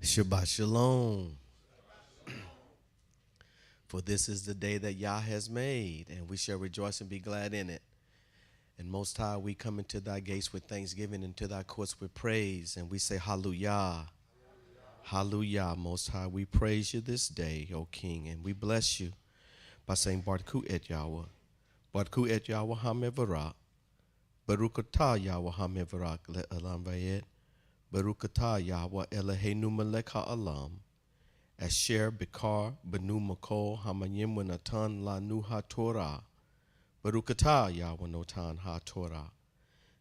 Shabbat Shalom. For this is the day that Yah has made, and we shall rejoice and be glad in it. And Most High, we come into thy gates with thanksgiving, into thy courts with praise, and we say Hallelujah. Hallelujah, Most High. We praise you this day, O King, and we bless you by saying Barku et Yahweh. Barku et Yahweh HaMevarak. Baruch atah Yahweh HaMevarak le'elam vayed. Baruch atah Yahweh Eloheinu melech ha'alam. Asher Bikar Benu Makol Hamayim Wenatan Lanu HaTorah. Baruch atah Yahweh Notan HaTorah.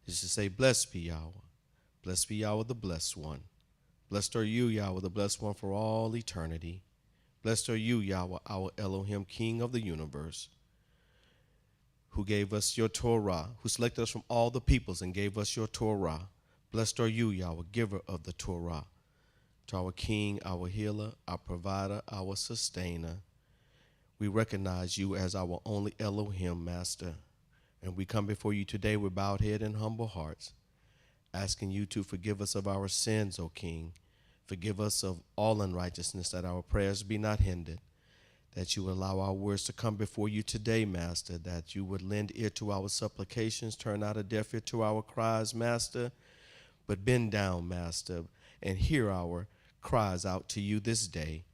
Is to say, blessed be Yahweh. Blessed be Yahweh the blessed one. Blessed are you, Yahweh, the blessed one for all eternity. Blessed are you, Yahweh, our Elohim, King of the universe, who gave us your Torah, who selected us from all the peoples and gave us your Torah. Blessed are you, Yahweh, giver of the Torah. To our King, our healer, our provider, our sustainer, we recognize you as our only Elohim, Master. And we come before you today with bowed head and humble hearts, asking you to forgive us of our sins, O King. Forgive us of all unrighteousness, that our prayers be not hindered, that you would allow our words to come before you today, Master, that you would lend ear to our supplications, turn out a deaf ear to our cries, Master, but bend down, Master, and hear our cries out to you this day.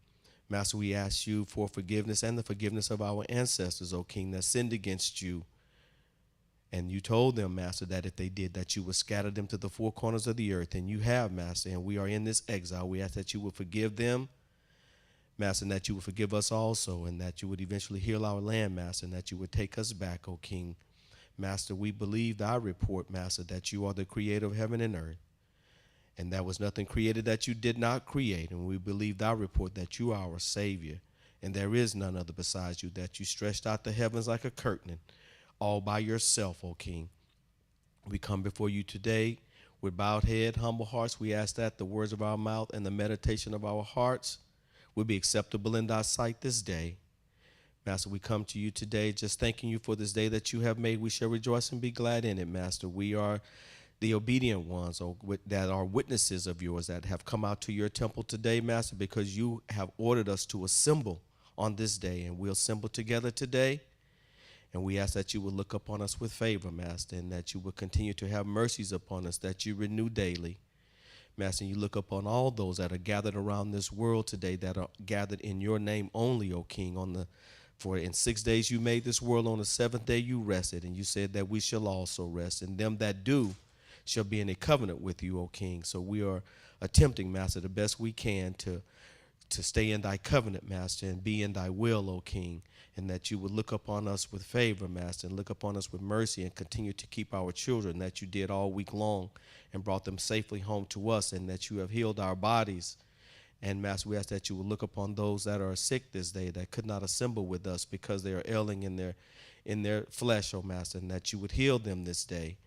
Master, we ask you for forgiveness and the forgiveness of our ancestors, O King, that sinned against you. And you told them, Master, that if they did, that you would scatter them to the four corners of the earth. And you have, Master, and we are in this exile. We ask that you would forgive them, Master, and that you would forgive us also, and that you would eventually heal our land, Master, and that you would take us back, O King. Master, we believe thy report, Master, that you are the creator of heaven and earth, and there was nothing created that you did not create. And we believe thy report that you are our Savior, and there is none other besides you, that you stretched out the heavens like a curtain, all by yourself, O King. We come before you today with bowed head, humble hearts. We ask that the words of our mouth and the meditation of our hearts will be acceptable in thy sight this day. Master, we come to you today just thanking you for this day that you have made. We shall rejoice and be glad in it, Master. We are the obedient ones that are witnesses of yours that have come out to your temple today, Master, because you have ordered us to assemble on this day, and we'll assemble together today. And we ask that you will look upon us with favor, Master, and that you will continue to have mercies upon us, that you renew daily. Master, you look upon all those that are gathered around this world today, that are gathered in your name only, O King. For in 6 days you made this world, on the seventh day you rested, and you said that we shall also rest. And them that do shall be in a covenant with you, O King. So we are attempting, Master, the best we can to stay in thy covenant, Master, and be in thy will, O King, and that you would look upon us with favor, Master, and look upon us with mercy, and continue to keep our children that you did all week long and brought them safely home to us, and that you have healed our bodies. And Master, we ask that you would look upon those that are sick this day, that could not assemble with us because they are ailing in their flesh, O Master, and that you would heal them this day.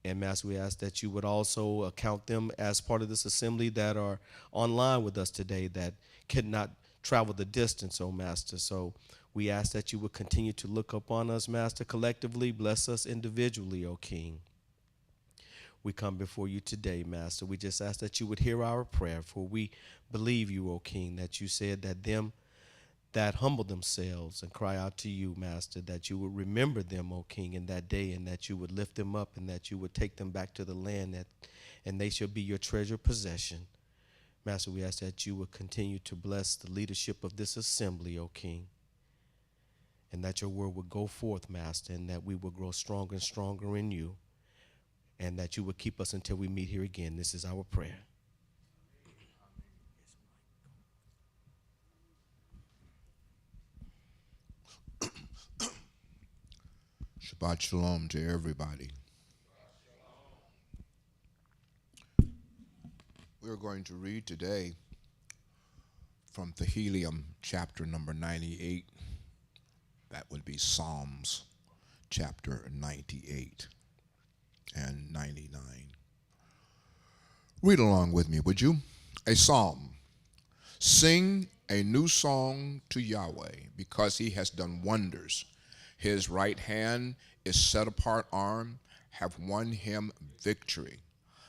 And Master, we ask that you would also count them as part of this assembly that are online with us today, that cannot travel the distance, oh Master. So we ask that you would continue to look upon us, Master, collectively. Bless us individually, O King. We come before you today, Master. We just ask that you would hear our prayer, for we believe you, O King, that you said that them that humble themselves and cry out to you, Master, that you would remember them, O King, in that day, and that you would lift them up, and that you would take them back to the land, and they shall be your treasured possession. Master, we ask that you would continue to bless the leadership of this assembly, O King, and that your word would go forth, Master, and that we will grow stronger and stronger in you, and that you would keep us until we meet here again. This is our prayer. Shabbat shalom to everybody. We're going to read today from Tehillim, chapter number 98. That would be Psalms, chapter 98 and 99. Read along with me, would you? A psalm. Sing a new song to Yahweh, because he has done wonders. His right hand is set apart arm have won him victory.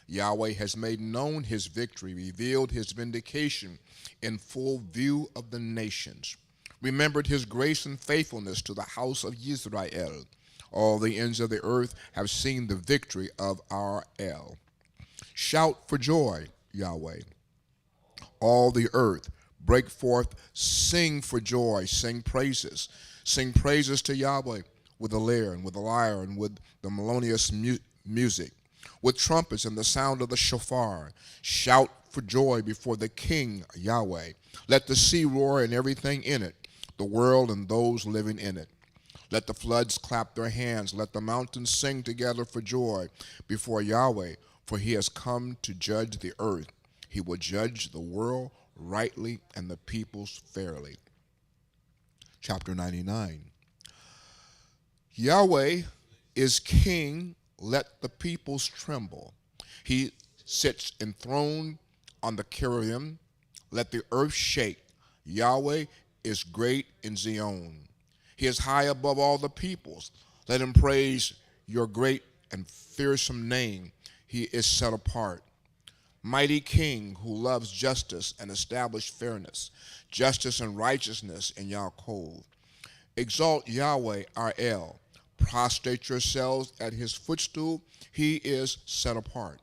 Yahweh has made known his victory, revealed his vindication in full view of the nations, remembered his grace and faithfulness to the house of Israel. All the ends of the earth have seen the victory of our El. Shout for joy, Yahweh. All the earth, break forth, sing for joy, sing praises. Sing praises to Yahweh with the lyre and with the lyre and with the melodious music, with trumpets and the sound of the shofar. Shout for joy before the King, Yahweh. Let the sea roar and everything in it, the world and those living in it. Let the floods clap their hands. Let the mountains sing together for joy before Yahweh, for he has come to judge the earth. He will judge the world rightly and the peoples fairly. Chapter 99. Yahweh is king, let the peoples tremble. He sits enthroned on the cherubim, let the earth shake. Yahweh is great in Zion. He is high above all the peoples. Let him praise your great and fearsome name. He is set apart. Mighty King who loves justice and established fairness, justice and righteousness in Yaakov. Exalt Yahweh our El. Prostrate yourselves at his footstool. He is set apart.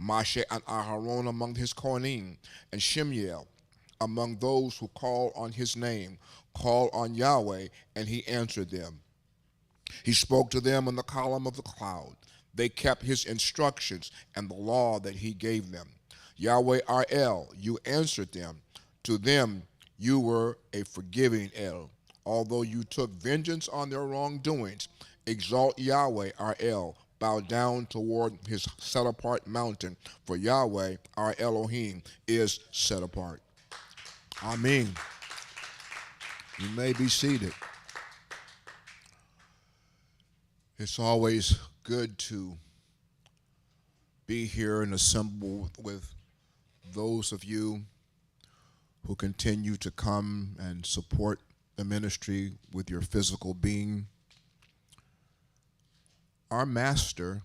Moshe and Aharon among his Kohanim, and Shemiel among those who call on his name. Call on Yahweh, and he answered them. He spoke to them in the column of the cloud. They kept his instructions and the law that he gave them. Yahweh our El, you answered them. To them you were a forgiving El. Although you took vengeance on their wrongdoings, exalt Yahweh our El. Bow down toward his set-apart mountain, for Yahweh our Elohim is set apart. Amen. You may be seated. It's always good to be here and assemble with those of you who continue to come and support the ministry with your physical being. Our master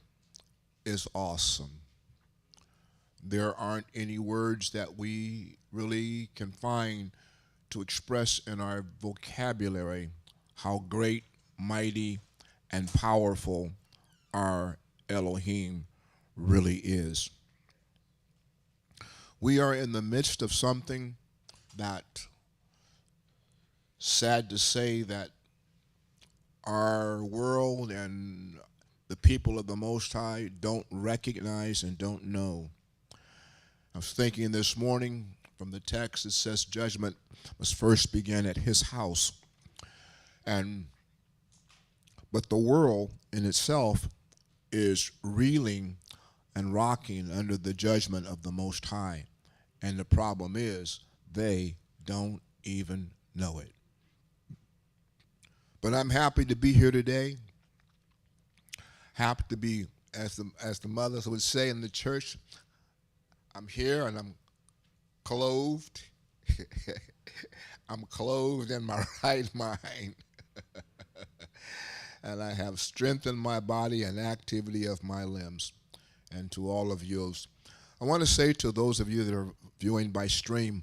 is awesome. There aren't any words that we really can find to express in our vocabulary how great, mighty, and powerful our Elohim really is. We are in the midst of something that, sad to say, that our world and the people of the Most High don't recognize and don't know. I was thinking this morning from the text, it says judgment must first begin at his house. But the world in itself is reeling and rocking under the judgment of the Most High. And the problem is they don't even know it. But I'm happy to be here today. Happy to be, as the mothers would say in the church, I'm here and I'm clothed. I'm clothed in my right mind. And I have strength in my body and activity of my limbs. And to all of you, I want to say to those of you that are viewing by stream,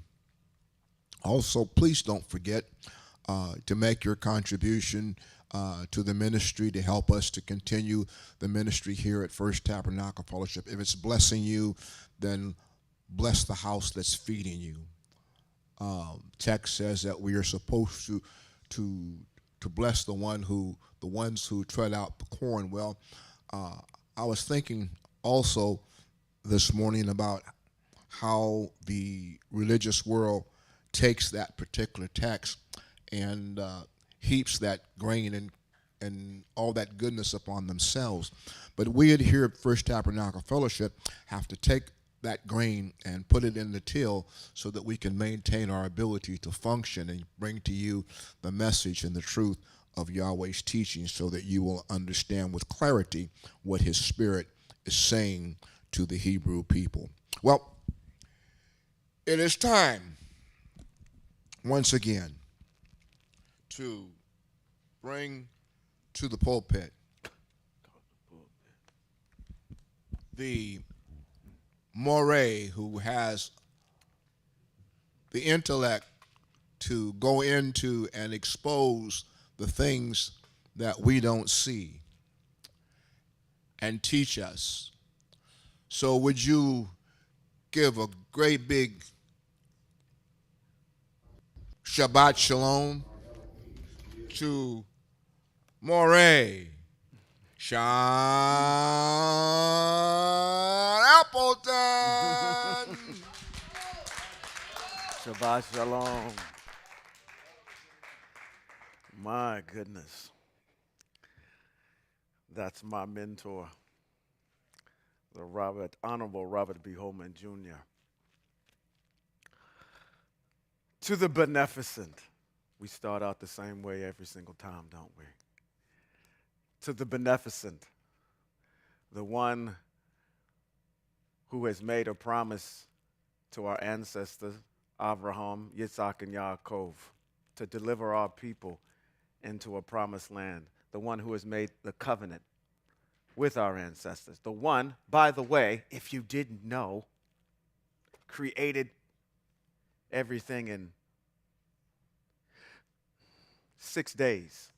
also please don't forget to make your contribution to the ministry to help us to continue the ministry here at First Tabernacle Fellowship. If it's blessing you, then bless the house that's feeding you. Text says that we are supposed to bless the ones who tread out the corn. Well, I was thinking also this morning about how the religious world takes that particular text and heaps that grain and all that goodness upon themselves. But we here at First Tabernacle Fellowship have to take that grain and put it in the till so that we can maintain our ability to function and bring to you the message and the truth of Yahweh's teaching so that you will understand with clarity what his Spirit is saying to the Hebrew people. Well, it is time once again to bring to the pulpit the Moray, who has the intellect to go into and expose the things that we don't see and teach us. So would you give a great big Shabbat Shalom to Moray Sean Appleton? Shabbat Shalom. My goodness. That's my mentor, the Honorable Robert B. Holman Jr. To the beneficent. We start out the same way every single time, don't we? To the beneficent, the one who has made a promise to our ancestors, Abraham, Yitzhak, and Yaakov, to deliver our people into a promised land. The one who has made the covenant with our ancestors. The one, by the way, if you didn't know, created everything in 6 days.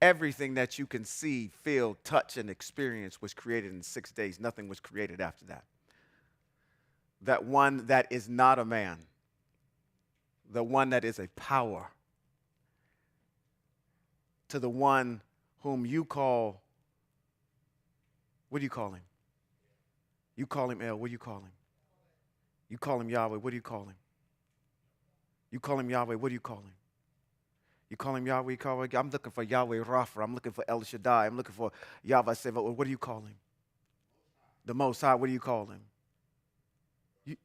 Everything that you can see, feel, touch, and experience was created in 6 days. Nothing was created after that. That one that is not a man. The one that is a power. To the one whom you call, what do you call him? You call him El, what do you call him? You call him Yahweh, what do you call him? You call him Yahweh, what do you call him? You call him Yahweh, I'm looking for Yahweh Rapha, I'm looking for El Shaddai, I'm looking for Yahweh Seva. What do you call him? The Most High, what do you call him?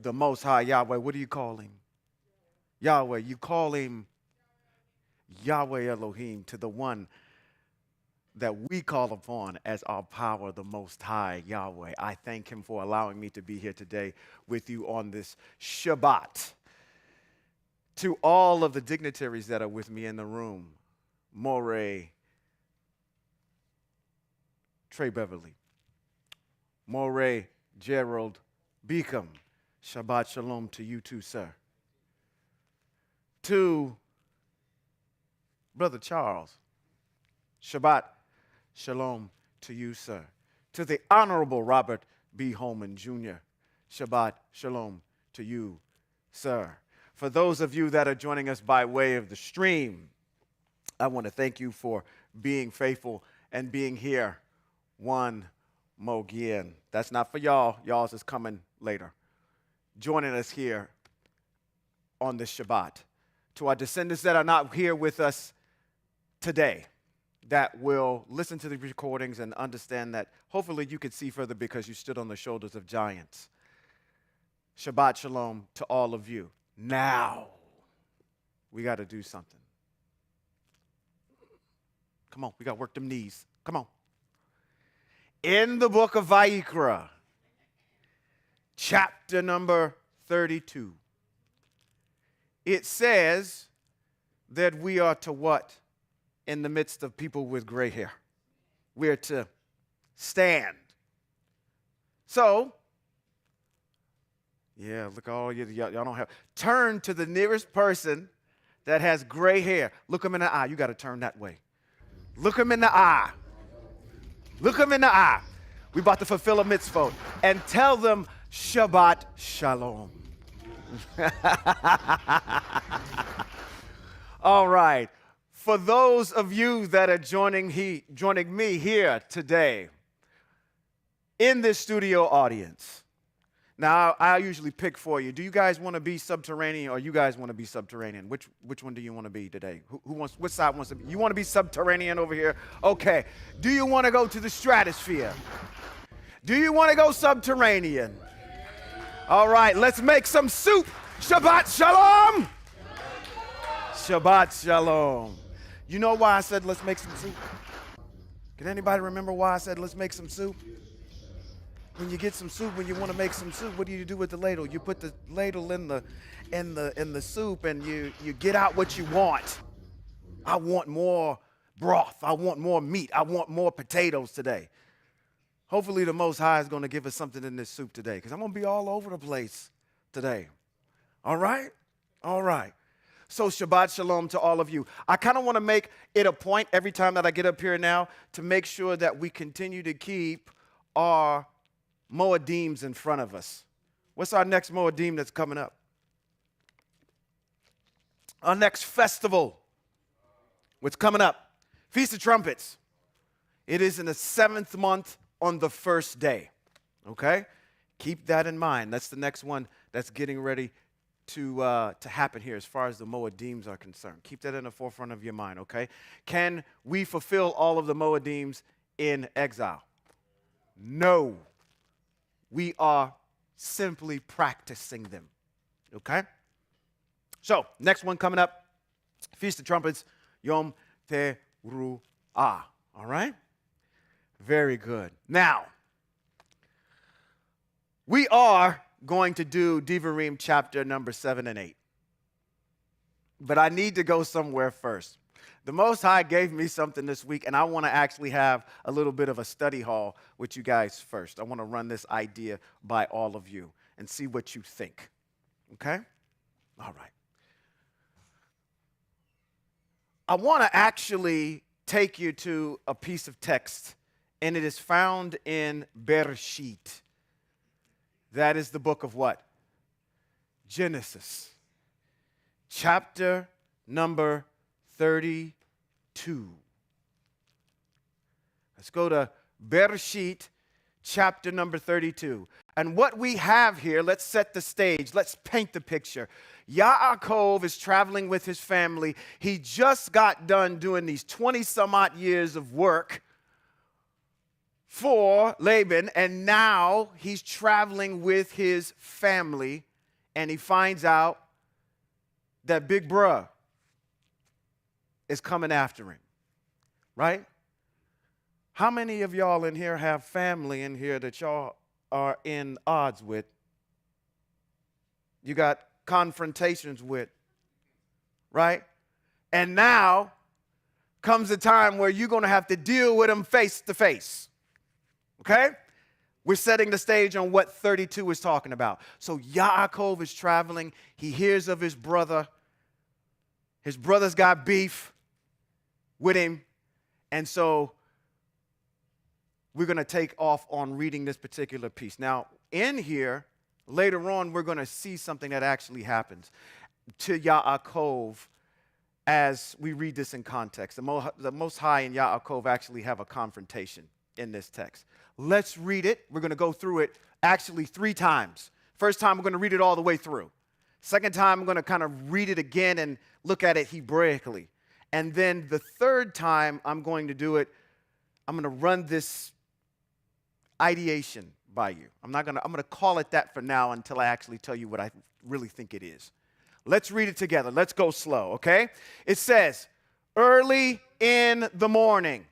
The Most High Yahweh, what do you call him? Yahweh, you call him Yahweh Elohim, to the one that we call upon as our power, the Most High Yahweh. I thank him for allowing me to be here today with you on this Shabbat. To all of the dignitaries that are with me in the room, Moray, Trey Beverly, Moray, Gerald Beacom, Shabbat Shalom to you too, sir. To Brother Charles, Shabbat Shalom to you, sir. To the Honorable Robert B. Holman Jr., Shabbat Shalom to you, sir. For those of you that are joining us by way of the stream, I want to thank you for being faithful and being here one more again. That's not for y'all. Y'all's is coming later. Joining us here on this Shabbat. To our descendants that are not here with us today, that will listen to the recordings and understand that hopefully you could see further because you stood on the shoulders of giants. Shabbat Shalom to all of you. Now, we got to do something. Come on, we got to work them knees. Come on. In the book of Vayikra, chapter number 32, it says that we are to what? In the midst of people with gray hair. We're to stand. So, yeah, look, all y'all don't have. Turn to the nearest person that has gray hair. Look them in the eye. You got to turn that way. Look them in the eye. Look them in the eye. We about to fulfill a mitzvot. And tell them Shabbat Shalom. All right. For those of you that are joining me here today in this studio audience, now I usually pick for you. Do you guys want to be subterranean or you guys want to be subterranean? Which one do you want to be today? Who wants? Which side wants to be? You want to be subterranean over here? Okay. Do you want to go to the stratosphere? Do you want to go subterranean? All right. Let's make some soup. Shabbat Shalom. Shabbat Shalom. You know why I said let's make some soup? Can anybody remember why I said let's make some soup? When you get some soup, when you want to make some soup, what do you do with the ladle? You put the ladle in the soup and you get out what you want. I want more broth. I want more meat. I want more potatoes today. Hopefully the Most High is going to give us something in this soup today, because I'm going to be all over the place today. All right? All right. So Shabbat Shalom to all of you. I kind of want to make it a point every time that I get up here now to make sure that we continue to keep our Moedims in front of us. What's our next Moedim that's coming up? Our next festival. What's coming up? Feast of Trumpets. It is in the 7th month on the 1st day. Okay? Keep that in mind. That's the next one that's getting ready to happen here as far as the Moedims are concerned. Keep that in the forefront of your mind, okay? Can we fulfill all of the Moedims in exile? No. We are simply practicing them, okay? So, next one coming up, Feast of Trumpets, Yom Teruah, all right? Very good. Now, we are going to do Devarim chapter number 7 and 8. But I need to go somewhere first. The Most High gave me something this week, and I want to actually have a little bit of a study hall with you guys first. I want to run this idea by all of you and see what you think. Okay? All right. I want to actually take you to a piece of text, and it is found in Bereshit. That is the book of what? Genesis. Chapter number 32. Let's go to Bereshit, chapter number 32. And what we have here, let's set the stage. Let's paint the picture. Yaakov is traveling with his family. He just got done doing these 20-some-odd years of work for Laban, and now he's traveling with his family, and he finds out that Big Bruh is coming after him, right? How many of y'all in here have family in here that y'all are in odds with? You got confrontations with, right? And now comes a time where you're going to have to deal with them face to face. Okay? We're setting the stage on what 32 is talking about. So Yaakov is traveling. He hears of his brother. His brother's got beef with him. And so we're going to take off on reading this particular piece. Now, in here, later on, we're going to see something that actually happens to Yaakov as we read this in context. The Most High and Yaakov actually have a confrontation in this text. Let's read it. We're going to go through it actually 3 times. First time, we're going to read it all the way through. Second time, I'm going to kind of read it again and look at it Hebraically. And then the third time, I'm going to do it, I'm going to run this ideation by you. I'm going to call it that for now until I actually tell you what I really think it is. Let's read it together. Let's go slow, okay? It says, early in the morning.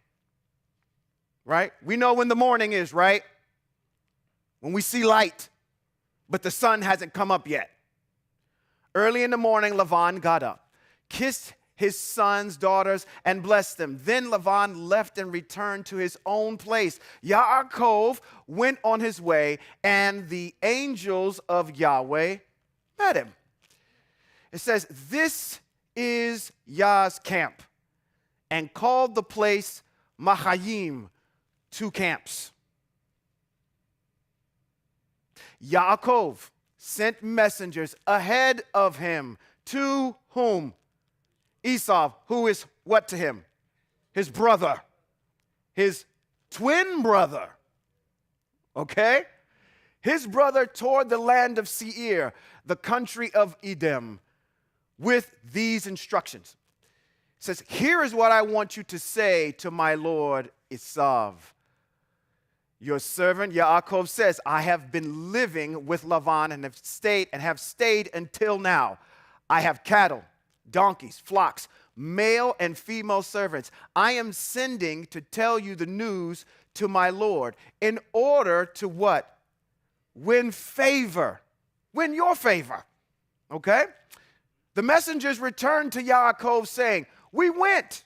Right? We know when the morning is, right? When we see light, but the sun hasn't come up yet. Early in the morning, Lavan got up, kissed his sons, daughters, and blessed them. Then Lavan left and returned to his own place. Yaakov went on his way, and the angels of Yahweh met him. It says, this is Yah's camp, and called the place Mahayim, 2 camps. Yaakov sent messengers ahead of him to whom? Esau, who is what to him? His brother. His twin brother. Okay? His brother toward the land of Seir, the country of Edom, with these instructions. It says, here is what I want you to say to my lord Esau. Your servant Yaakov says, I have been living with Lavan and have stayed until now. I have cattle, donkeys, flocks, male and female servants. I am sending to tell you the news to my Lord in order to what? Win favor. Win your favor. Okay? The messengers returned to Yaakov saying, we went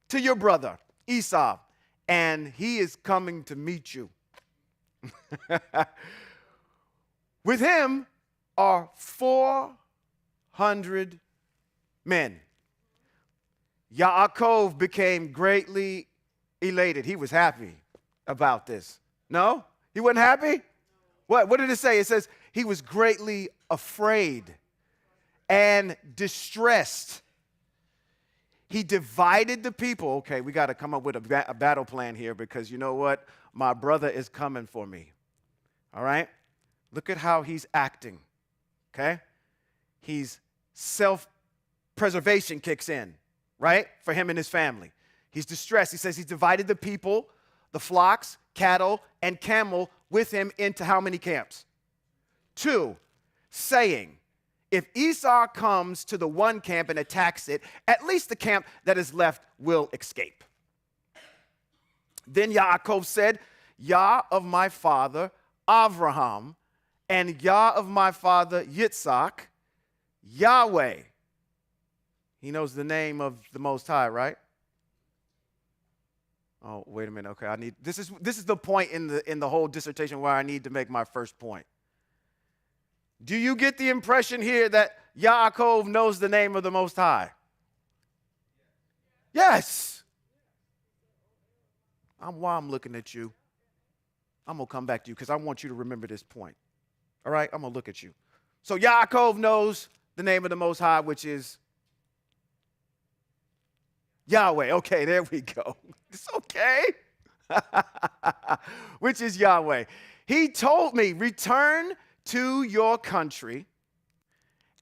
to your brother Esau and he is coming to meet you. With him are 400 men. Yaakov became greatly elated. He was happy about this. No? He wasn't happy? What did it say? It says he was greatly afraid and distressed. He divided the people. Okay, we got to come up with a battle plan here because you know what? My brother is coming for me. All right? Look at how he's acting. Okay? He's self-preservation kicks in, right? For him and his family. He's distressed. He says he's divided the people, the flocks, cattle, and camel with him into how many camps? 2, saying, if Esau comes to the one camp and attacks it, at least the camp that is left will escape. Then Yaakov said, Yah of my father Avraham and Yah of my father Yitzhak, Yahweh. He knows the name of the Most High, right? Oh, wait a minute. Okay, this is the point in the whole dissertation where I need to make my first point. Do you get the impression here that Yaakov knows the name of the Most High? Yes. While I'm looking at you, I'm going to come back to you because I want you to remember this point. All right? I'm going to look at you. So Yaakov knows the name of the Most High, which is Yahweh. Okay, there we go. It's okay. Which is Yahweh. He told me, return to your country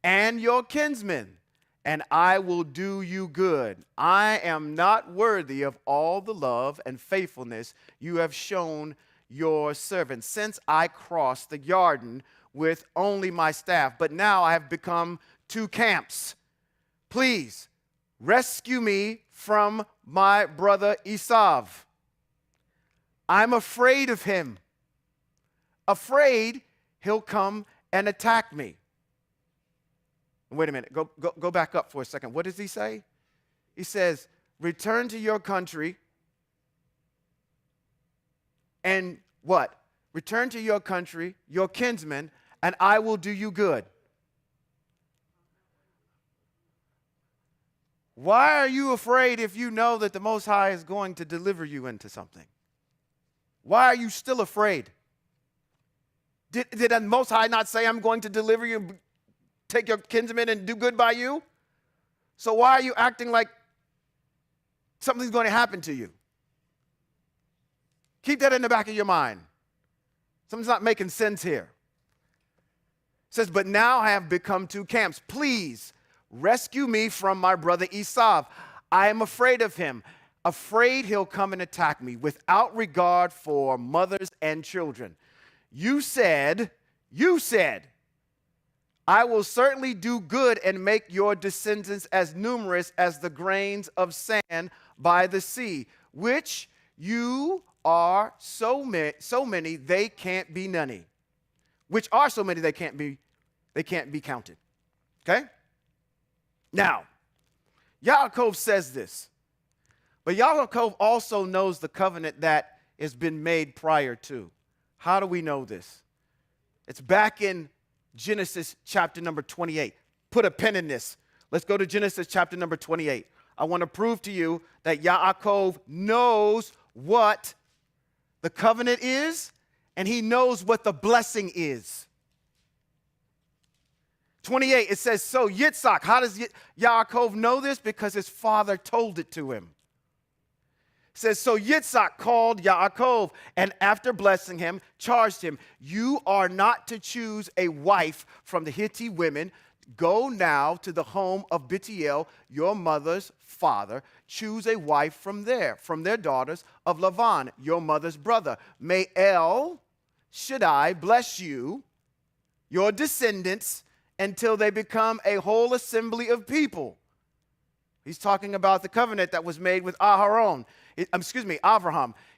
and your kinsmen, and I will do you good. I am not worthy of all the love and faithfulness you have shown your servant since I crossed the Jordan with only my staff, but now I have become 2 camps. Please rescue me from my brother Esau. I'm afraid of him. Afraid he'll come and attack me. Wait a minute. Go back up for a second. What does he say? He says, return to your country and what? Return to your country, your kinsmen, and I will do you good. Why are you afraid if you know that the Most High is going to deliver you into something? Why are you still afraid? Did the Most High not say, I'm going to deliver you, take your kinsmen and do good by you? So why are you acting like something's going to happen to you? Keep that in the back of your mind. Something's not making sense here. It says, but now I have become 2 camps. Please rescue me from my brother Esau. I am afraid of him. Afraid he'll come and attack me without regard for mothers and children. You said, I will certainly do good and make your descendants as numerous as the grains of sand by the sea, which you are so many they can't be none. Which are so many they can't be counted. Okay? Now, Yaakov says this, but Yaakov also knows the covenant that has been made prior to. How do we know this? It's back in Genesis chapter number 28. Put a pen in this. Let's go to Genesis chapter number 28. I want to prove to you that Yaakov knows what the covenant is, and he knows what the blessing is. 28, it says, so Yitzhak, how does Yaakov know this? Because his father told it to him. It says, so Yitzhak called Yaakov, and after blessing him, charged him, you are not to choose a wife from the Hittite women. Go now to the home of Bethuel, your mother's father. Choose a wife from their daughters of Lavan, your mother's brother. May El Shaddai bless you, your descendants, until they become a whole assembly of people. He's talking about the covenant that was made with Avraham,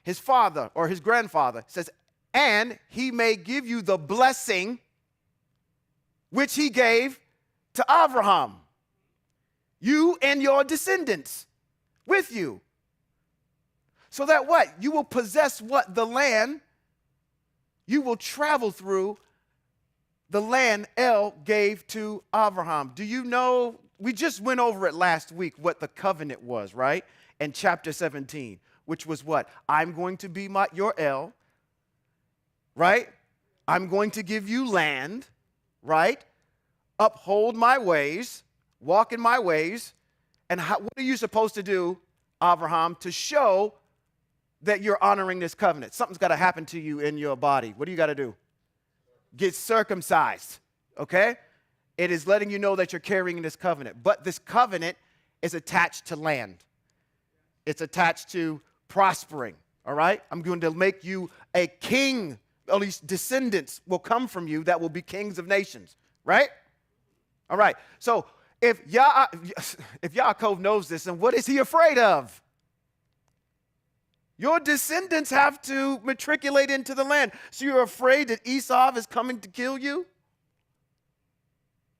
his father or his grandfather. It says, and he may give you the blessing which he gave to Avraham, you and your descendants with you. So that what? You will possess what? The land. You will travel through the land El gave to Abraham. Do you know, we just went over it last week, what the covenant was, right? In chapter 17, which was what? I'm going to be your El, right? I'm going to give you land, right? Uphold my ways, walk in my ways. And what are you supposed to do, Abraham, to show that you're honoring this covenant? Something's got to happen to you in your body. What do you got to do? Get circumcised, okay? It is letting you know that you're carrying this covenant. But this covenant is attached to land. It's attached to prospering, all right? I'm going to make you a king. At least descendants will come from you that will be kings of nations, right? All right. So if Yaakov knows this, then what is he afraid of? Your descendants have to matriculate into the land. So you're afraid that Esau is coming to kill you?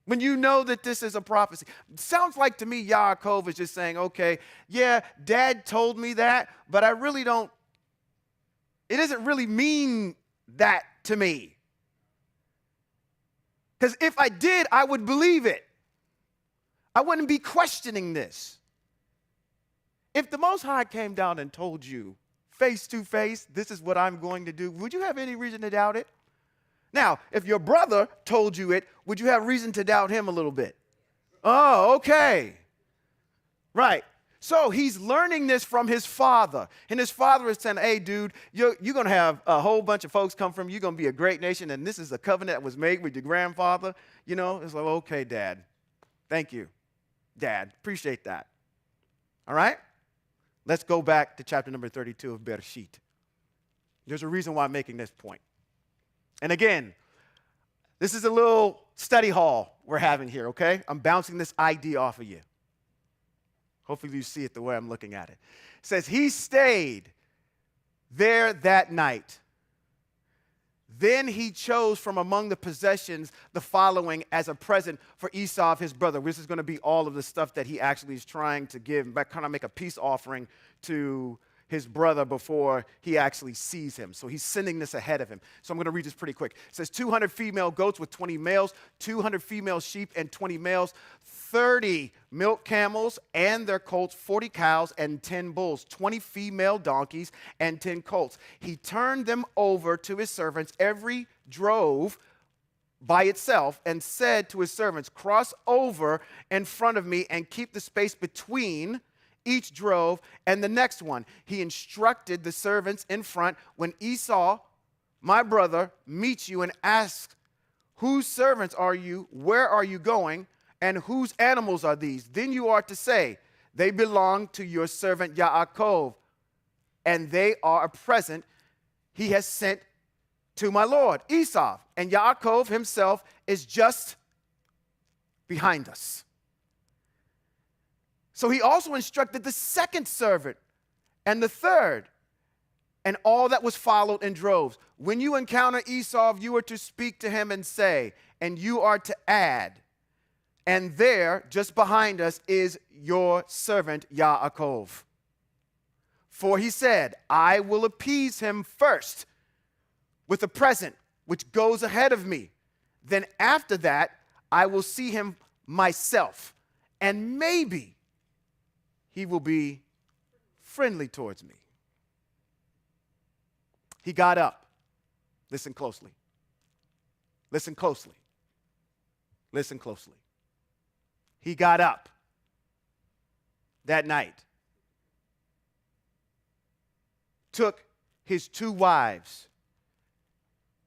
When you know that this is a prophecy. It sounds like to me Yaakov is just saying, okay, yeah, Dad told me that, but I really don't, it doesn't really mean that to me. Because if I did, I would believe it. I wouldn't be questioning this. If the Most High came down and told you face to face, this is what I'm going to do, would you have any reason to doubt it? Now, if your brother told you it, would you have reason to doubt him a little bit? Oh, okay. Right. So he's learning this from his father. And his father is saying, hey, dude, you're going to have a whole bunch of folks come from you. You're going to be a great nation. And this is a covenant that was made with your grandfather. You know, it's like, okay, Dad. Thank you, Dad. Appreciate that. All right? Let's go back to chapter number 32 of Bereshit. There's a reason why I'm making this point. And again, this is a little study hall we're having here, okay? I'm bouncing this idea off of you. Hopefully you see it the way I'm looking at it. It says, he stayed there that night. Then he chose from among the possessions the following as a present for Esau, his brother. This is going to be all of the stuff that he actually is trying to give, but kind of make a peace offering to his brother before he actually sees him. So he's sending this ahead of him. So I'm going to read this pretty quick. It says 200 female goats with 20 males, 200 female sheep and 20 males, 30 milk camels and their colts, 40 cows and 10 bulls, 20 female donkeys and 10 colts. He turned them over to his servants, every drove by itself, and said to his servants, cross over in front of me and keep the space between each drove and the next one. He instructed the servants in front, when Esau, my brother, meets you and asks, whose servants are you? Where are you going? And whose animals are these? Then you are to say, they belong to your servant Yaakov, and they are a present he has sent to my lord Esau. And Yaakov himself is just behind us. So he also instructed the second servant and the third and all that was followed in droves. When you encounter Esau, you are to speak to him and say, and you are to add, and there, just behind us, is your servant Yaakov. For he said, I will appease him first with a present which goes ahead of me. Then after that, I will see him myself, and maybe he will be friendly towards me. He got up. Listen closely. Listen closely. Listen closely. He got up that night, took his 2 wives,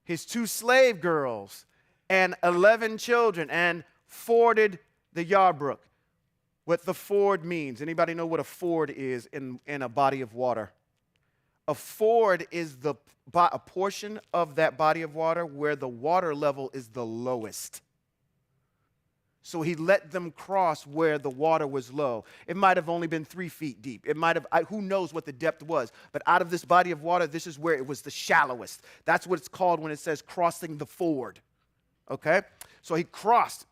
his 2 slave girls, and 11 children, and forded the Yarbrook. What the ford means. Anybody know what a ford is in a body of water? A ford is a portion of that body of water where the water level is the lowest. So he let them cross where the water was low. It might have only been 3 feet deep. It might have, who knows what the depth was. But out of this body of water, this is where it was the shallowest. That's what it's called when it says crossing the ford. Okay? So he crossed.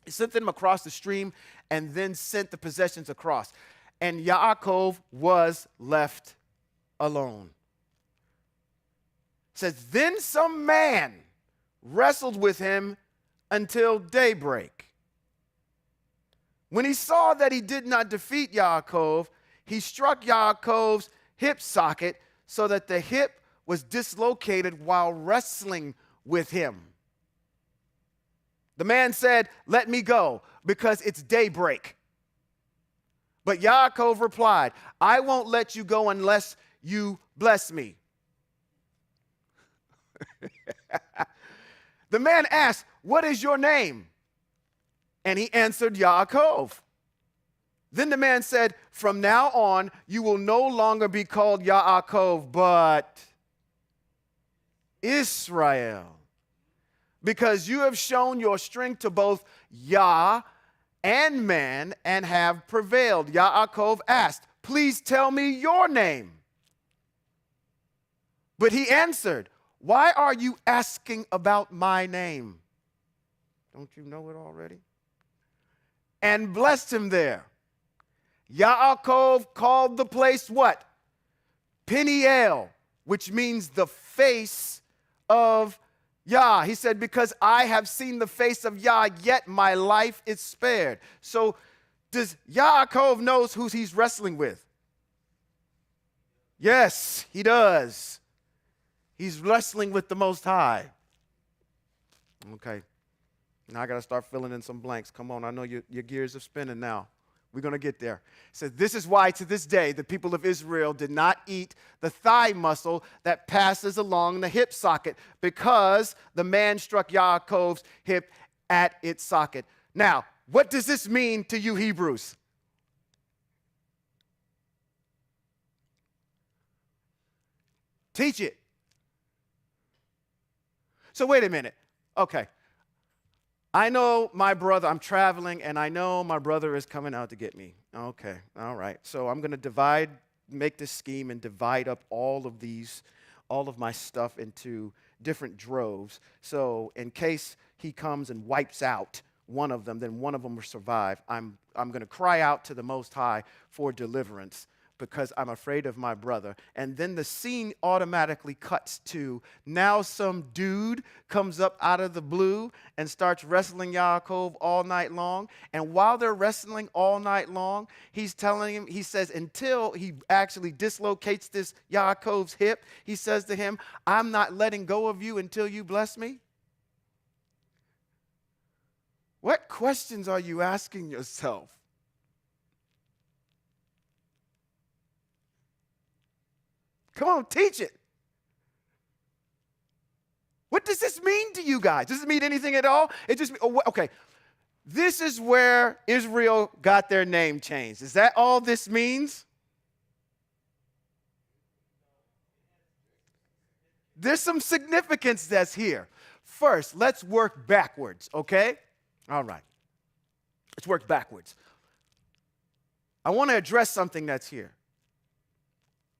He sent them across the stream and then sent the possessions across. And Yaakov was left alone. It says, then some man wrestled with him until daybreak. When he saw that he did not defeat Yaakov, he struck Yaakov's hip socket so that the hip was dislocated while wrestling with him. The man said, let me go, because it's daybreak. But Yaakov replied, I won't let you go unless you bless me. The man asked, what is your name? And he answered, Yaakov. Then the man said, from now on, you will no longer be called Yaakov, but Israel, because you have shown your strength to both Yah and man and have prevailed. Yaakov asked, please tell me your name. But he answered, why are you asking about my name? Don't you know it already? And blessed him there. Yaakov called the place what? Peniel, which means the face of Yah. He said, because I have seen the face of Yah, yet my life is spared. So does Yaakov knows who he's wrestling with? Yes, he does. He's wrestling with the Most High. Okay. Now I got to start filling in some blanks. Come on, I know your gears are spinning now. We're going to get there. It says, this is why to this day the people of Israel did not eat the thigh muscle that passes along the hip socket, because the man struck Yaakov's hip at its socket. Now, what does this mean to you Hebrews? Teach it. So wait a minute. Okay. I know my brother, I'm traveling, and I know my brother is coming out to get me. Okay, all right. So I'm going to make this scheme and divide up all of my stuff into different droves. So in case he comes and wipes out one of them, then one of them will survive. I'm going to cry out to the Most High for deliverance, because I'm afraid of my brother. And then the scene automatically cuts to now some dude comes up out of the blue and starts wrestling Yaakov all night long. And while they're wrestling all night long, he's telling him, he says, until he actually dislocates this Yaakov's hip, he says to him, I'm not letting go of you until you bless me. What questions are you asking yourself? Come on, teach it. What does this mean to you guys? Does it mean anything at all? It just, okay. This is where Israel got their name changed. Is that all this means? There's some significance that's here. First, let's work backwards, okay? All right. Let's work backwards. I want to address something that's here.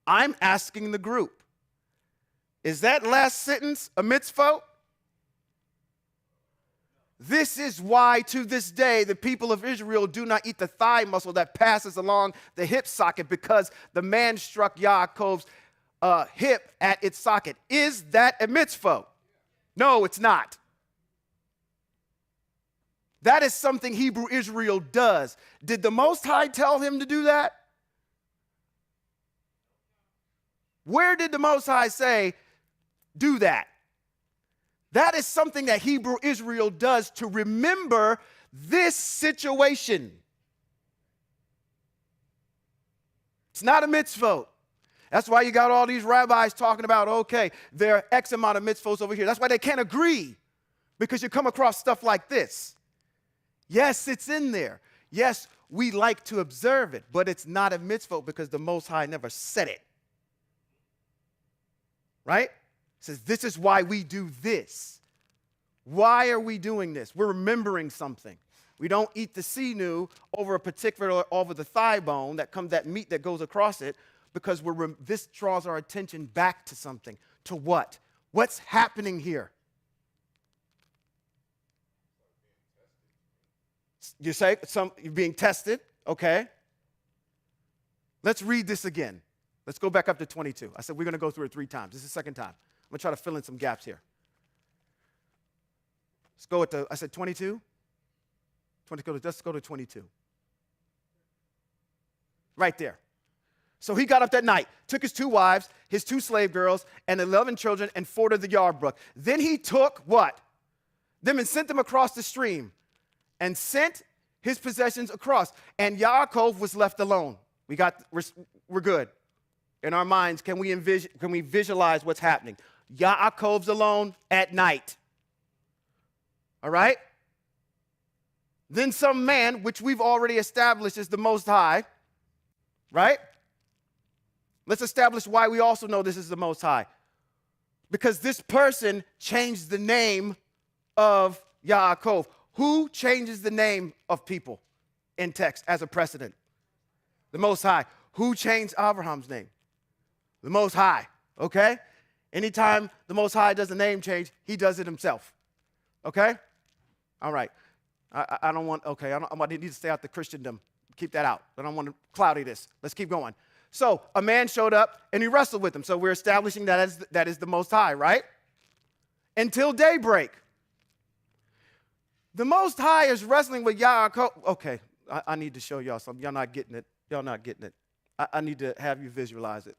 I'm asking the group, is that last sentence a mitzvah? This is why to this day the people of Israel do not eat the thigh muscle that passes along the hip socket, because the man struck Yaakov's hip at its socket. Is that a mitzvah? No, it's not. That is something Hebrew Israel does. Did the Most High tell him to do that? Where did the Most High say, do that? That is something that Hebrew Israel does to remember this situation. It's not a mitzvah. That's why you got all these rabbis talking about, okay, there are X amount of mitzvahs over here. That's why they can't agree, because you come across stuff like this. Yes, it's in there. Yes, we like to observe it, but it's not a mitzvah because the Most High never said it. Right? It says, this is why we do this. Why are we doing this? We're remembering something. We don't eat the sinew over the thigh bone, that meat that goes across it, because this draws our attention back to something. To what? What's happening here? You say you're being tested, okay? Let's read this again. Let's go back up to 22. I said we're going to go through it 3 times. This is the second time. I'm going to try to fill in some gaps here. Let's go with I said 22. Let's go to 22. Right there. So he got up that night, took his 2 wives, his 2 slave girls, and 11 children, and forded the Yardbrook. Then he took what? Them and sent them across the stream, and sent his possessions across. And Yaakov was left alone. We're good. In our minds, can we visualize what's happening? Yaakov's alone at night. All right? Then some man, which we've already established is the Most High, right? Let's establish why we also know this is the Most High. Because this person changed the name of Yaakov. Who changes the name of people in text as a precedent? The Most High. Who changed Abraham's name? The Most High, okay? Anytime the Most High does a name change, he does it himself, okay? All right. I don't want, okay, I need to stay out the Christendom. Keep that out. I don't want to cloudy this. Let's keep going. So a man showed up and he wrestled with him. So we're establishing that is the Most High, right? Until daybreak. The Most High is wrestling with Yaakov. Okay, I need to show y'all something. Y'all not getting it. Y'all not getting it. I need to have you visualize it.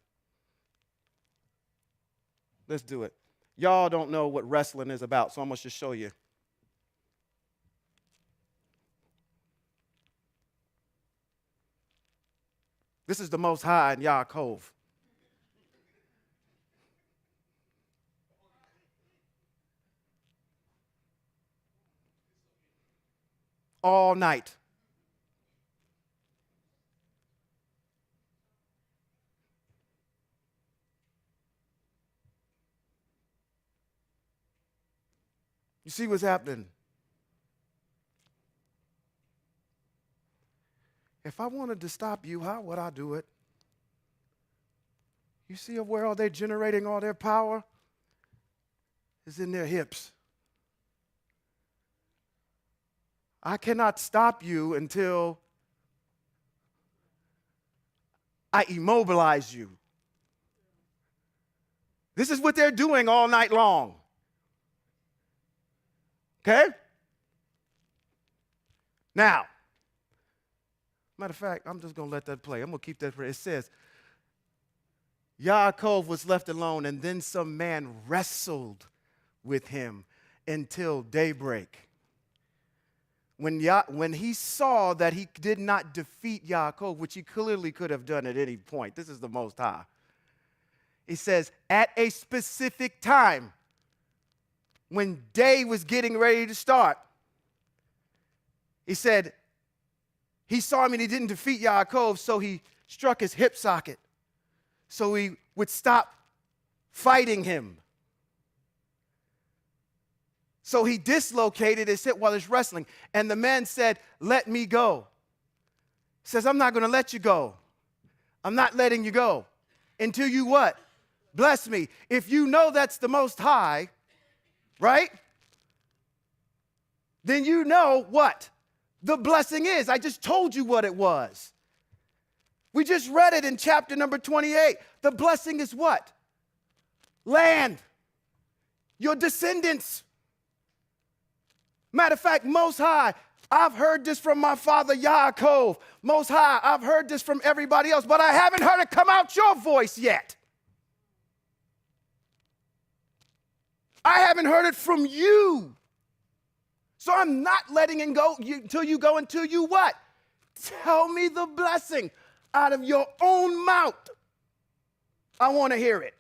Let's do it. Y'all don't know what wrestling is about, so I'm going to just show you. This is the Most High and Yaakov. All night. You see what's happening? If I wanted to stop you, how would I do it? You see where are they generating all their power? It's in their hips. I cannot stop you until I immobilize you. This is what they're doing all night long. Okay? Now, matter of fact, I'm just going to let that play. I'm going to keep that for it. It says, Yaakov was left alone, and then some man wrestled with him until daybreak. When he saw that he did not defeat Yaakov, which he clearly could have done at any point, this is the Most High. He says, at a specific time, when day was getting ready to start, he said, he saw him and he didn't defeat Yaakov, so he struck his hip socket so he would stop fighting him. So he dislocated his hip while he's wrestling. And the man said, let me go. He says, I'm not going to let you go. I'm not letting you go until you what? Bless me. If you know that's the Most High, right? Then you know what the blessing is. I just told you what it was. We just read it in chapter number 28. The blessing is what? Land. Your descendants. Matter of fact, Most High, I've heard this from my father Yaakov. Most High, I've heard this from everybody else, but I haven't heard it come out your voice yet. I haven't heard it from you. So I'm not letting it go until you what? Tell me the blessing out of your own mouth. I want to hear it.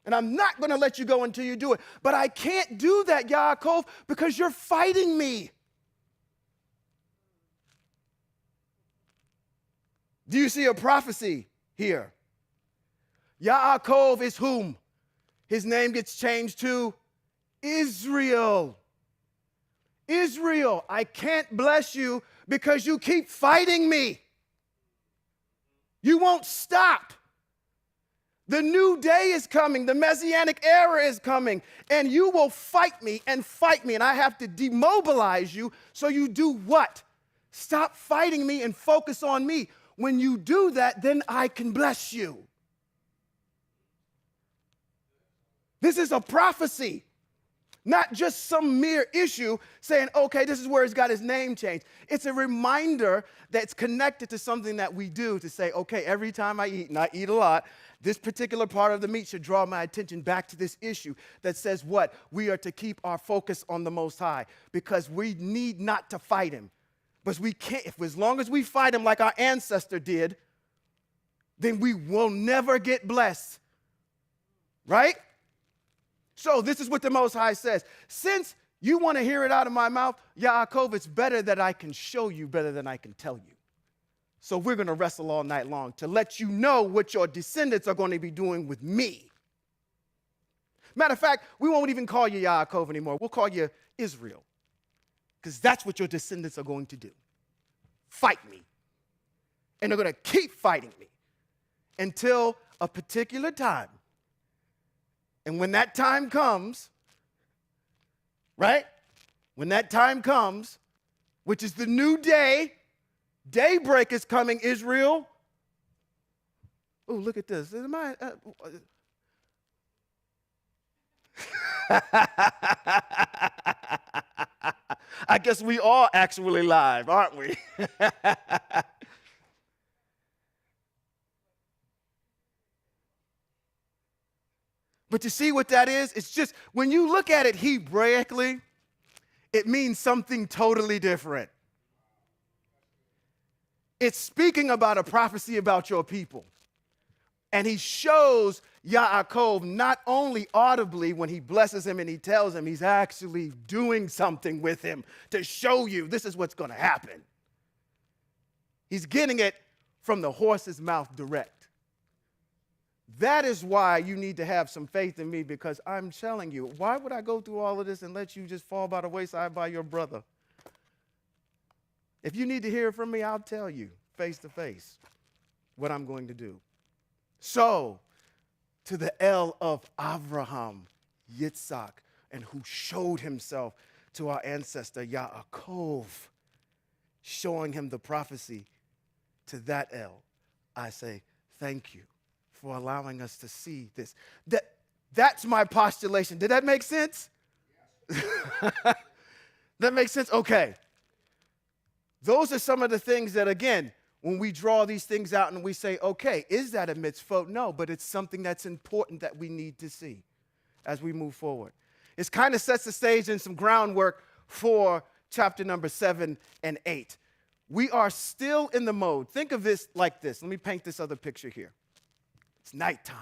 And I'm not going to let you go until you do it. But I can't do that, Yaakov, because you're fighting me. Do you see a prophecy here? Yaakov is whom? His name gets changed to Israel. Israel, I can't bless you because you keep fighting me. You won't stop. The new day is coming. The Messianic era is coming. And you will fight me. And I have to demobilize you so you do what? Stop fighting me and focus on me. when you do that, then I can bless you. This is a prophecy, not just some mere issue saying, okay, this is where he's got his name changed. It's a reminder that's connected to something that we do to say, okay, every time I eat, and I eat a lot, this particular part of the meat should draw my attention back to this issue that says what? We are to keep our focus on the Most High because we need not to fight him. But we can't, as long as we fight him like our ancestor did, then we will never get blessed. Right? So this is what the Most High says. Since you want to hear it out of my mouth, Yaakov, it's better that I can show you better than I can tell you. So we're going to wrestle all night long to let you know what your descendants are going to be doing with me. Matter of fact, we won't even call you Yaakov anymore. We'll call you Israel. Because that's what your descendants are going to do. Fight me. And they're going to keep fighting me until a particular time. And when that time comes, right? When that time comes, which is the new day, daybreak is coming, Israel. Oh, look at this. Am I, I guess we are actually live, aren't we? But you see what that is? It's just, when you look at it Hebraically, it means something totally different. It's speaking about a prophecy about your people. And he shows Yaakov not only audibly when he blesses him and he tells him, he's actually doing something with him to show you this is what's going to happen. He's getting it from the horse's mouth direct. That is why you need to have some faith in me, because I'm telling you, why would I go through all of this and let you just fall by the wayside by your brother? If you need to hear from me, I'll tell you face to face what I'm going to do. So, to the El of Abraham, Yitzhak, and who showed himself to our ancestor Yaakov, showing him the prophecy, to that El, I say thank you for allowing us to see this. That's my postulation. Did that make sense? That makes sense? Okay. Those are some of the things that, again, when we draw these things out and we say, okay, is that a mitzvah? No, but it's something that's important that we need to see as we move forward. It kind of sets the stage and some groundwork for chapter number 7 and 8. We are still in the mode. Think of this like this. Let me paint this other picture here. It's nighttime.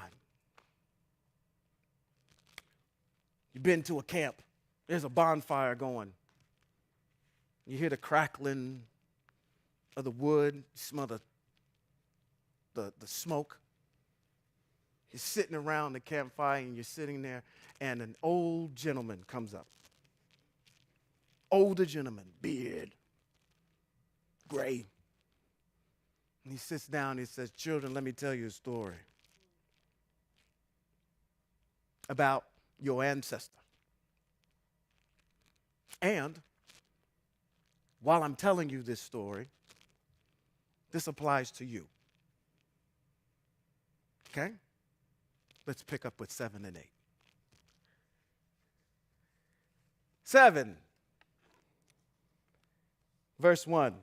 You've been to a camp. There's a bonfire going. You hear the crackling of the wood. You smell the smoke. You're sitting around the campfire and you're sitting there, and an old gentleman comes up. Older gentleman, beard, gray. And he sits down and he says, "Children, let me tell you a story about your ancestor. And while I'm telling you this story, this applies to you." Okay? Let's pick up with 7 and 8. 7, verse 1.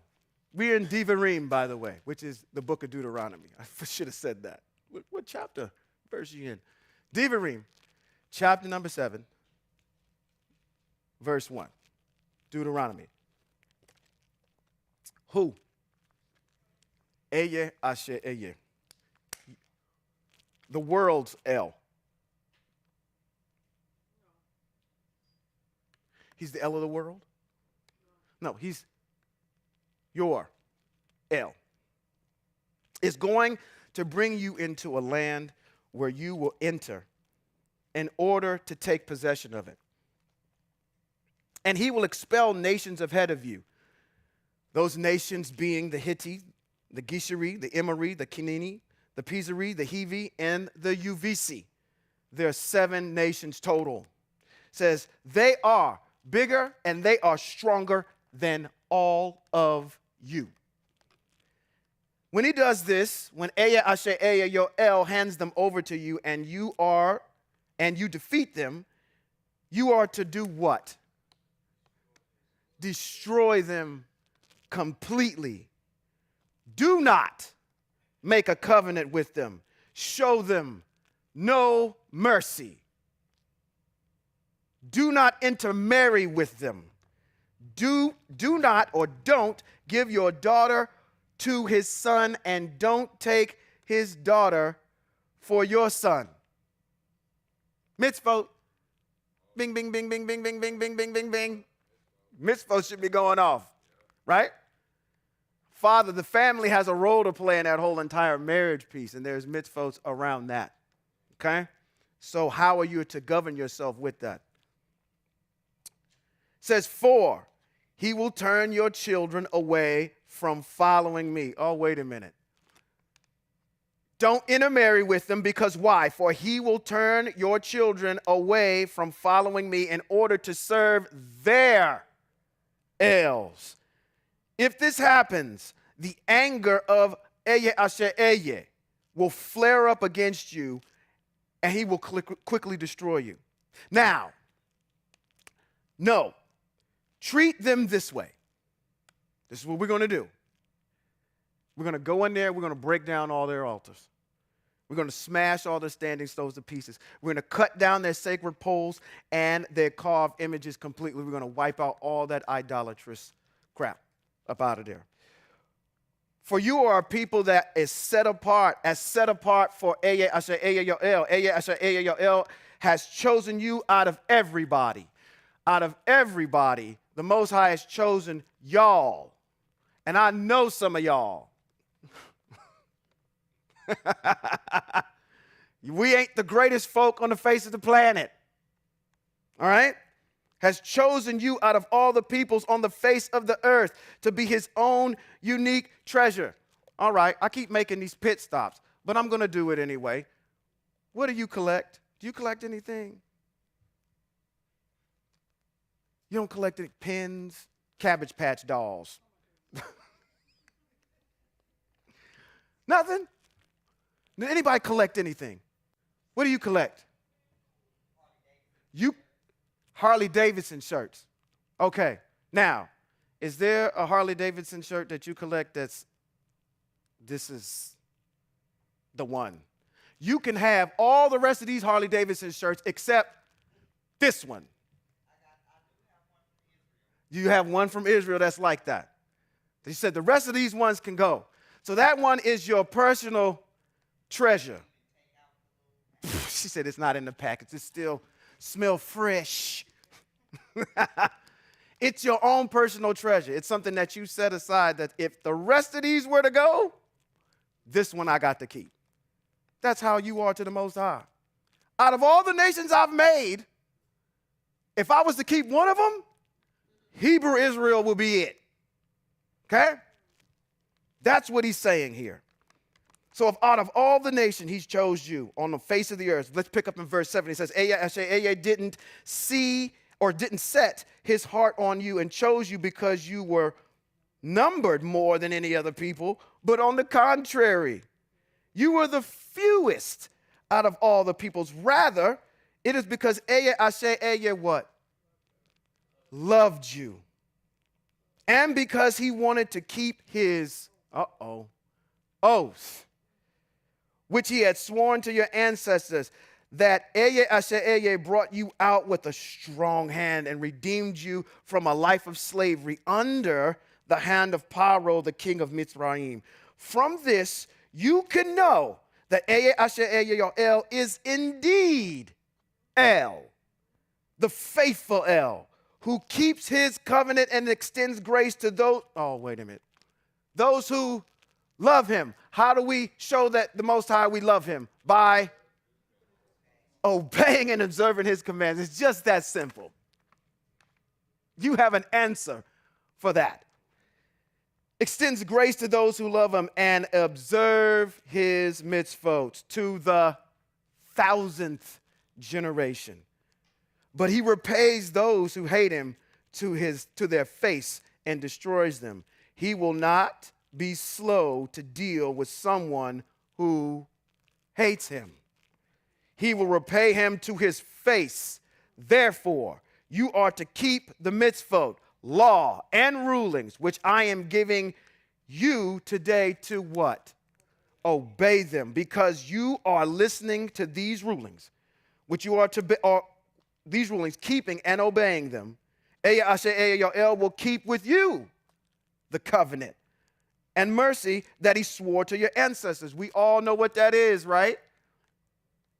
We're in Devarim, by the way, which is the book of Deuteronomy. I should have said that. What chapter, verse are you in? Devarim, chapter number 7, verse 1. Deuteronomy. Who? Eye asher eye. The world's El. He's the El of the world? No, he's your El. Is going to bring you into a land where you will enter in order to take possession of it. And he will expel nations ahead of you. Those nations being the Hittite, the Geshuri, the Emori, the Kenini, the Pizari, the Hivi, and the Uvisi. There are 7 nations total. It says, they are bigger and they are stronger than all of you. When he does this, when YHWH hands them over to you and you defeat them, you are to do what? Destroy them completely. Do not make a covenant with them. Show them no mercy. Do not intermarry with them. Do not or don't give your daughter to his son, and don't take his daughter for your son. Mitzvot. Bing, bing, bing, bing, bing, bing, bing, bing, bing, bing, bing. Mitzvot should be going off, right? Father, the family has a role to play in that whole entire marriage piece, and there's mitzvot around that, okay? So how are you to govern yourself with that? It says, 4, he will turn your children away from following me. Oh, wait a minute. Don't intermarry with them, because why? For he will turn your children away from following me in order to serve their elves. If this happens, the anger of YHWH will flare up against you, and he will quickly destroy you. Now, no, treat them this way. This is what we're going to do. We're going to go in there. We're going to break down all their altars. We're going to smash all their standing stones to pieces. We're going to cut down their sacred poles and their carved images completely. We're going to wipe out all that idolatrous crap up out of there. For you are a people that is set apart for YHWH. YHWH has chosen you out of everybody. Out of everybody, the Most High has chosen y'all. And I know some of y'all. We ain't the greatest folk on the face of the planet. All right? Has chosen you out of all the peoples on the face of the earth to be his own unique treasure. All right, I keep making these pit stops, but I'm going to do it anyway. What do you collect? Do you collect anything? You don't collect any pins, Cabbage Patch dolls. Nothing? Did anybody collect anything? What do you collect? You Harley Davidson shirts. Okay. Now, is there a Harley Davidson shirt that you collect this is the one? You can have all the rest of these Harley Davidson shirts except this one. You have one from Israel that's like that. They said the rest of these ones can go. So that one is your personal treasure. She said it's not in the package. It still smells fresh. It's your own personal treasure. It's something that you set aside that if the rest of these were to go, this one I got to keep. That's how you are to the Most High. Out of all the nations I've made, if I was to keep one of them, Hebrew Israel will be it. Okay? That's what he's saying here. So if out of all the nation he's chose you on the face of the earth, let's pick up in verse 7. He says, YHWH didn't see or didn't set his heart on you and chose you because you were numbered more than any other people, but on the contrary, you were the fewest out of all the peoples. Rather, it is because YHWH what? Loved you. And because he wanted to keep his, oath, which he had sworn to your ancestors, that YHWH brought you out with a strong hand and redeemed you from a life of slavery under the hand of Paro, the king of Mitzrayim. From this, you can know that YHWH is indeed El, the faithful El, who keeps his covenant and extends grace to those, those who love him. How do we show that the Most High we love him? By obeying and observing his commands. It's just that simple. You have an answer for that. Extends grace to those who love him and observe his mitzvot to the 1,000th generation. But he repays those who hate him to their face and destroys them. He will not be slow to deal with someone who hates him. He will repay him to his face. Therefore, you are to keep the mitzvot, law, and rulings, which I am giving you today to what? Obey them, because you are listening to these rulings, which you are to be, or these rulings, keeping and obeying them. YHWH will keep with you the covenant and mercy that he swore to your ancestors. We all know what that is, right?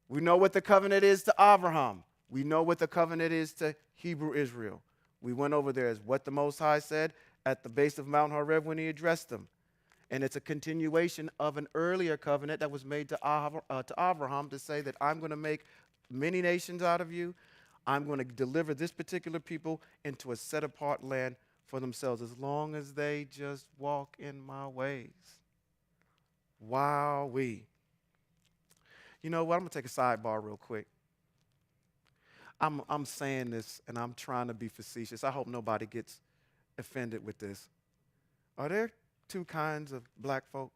We know what the covenant is to Abraham. We know what the covenant is to Hebrew Israel. We went over there as what the Most High said at the base of Mount Horeb when he addressed them. And it's a continuation of an earlier covenant that was made to Abraham to say that I'm going to make many nations out of you. I'm going to deliver this particular people into a set-apart land for themselves as long as they just walk in my ways. Wowee. You know what? I'm going to take a sidebar real quick. I'm saying this, and I'm trying to be facetious. I hope nobody gets offended with this. Are there two kinds of black folk?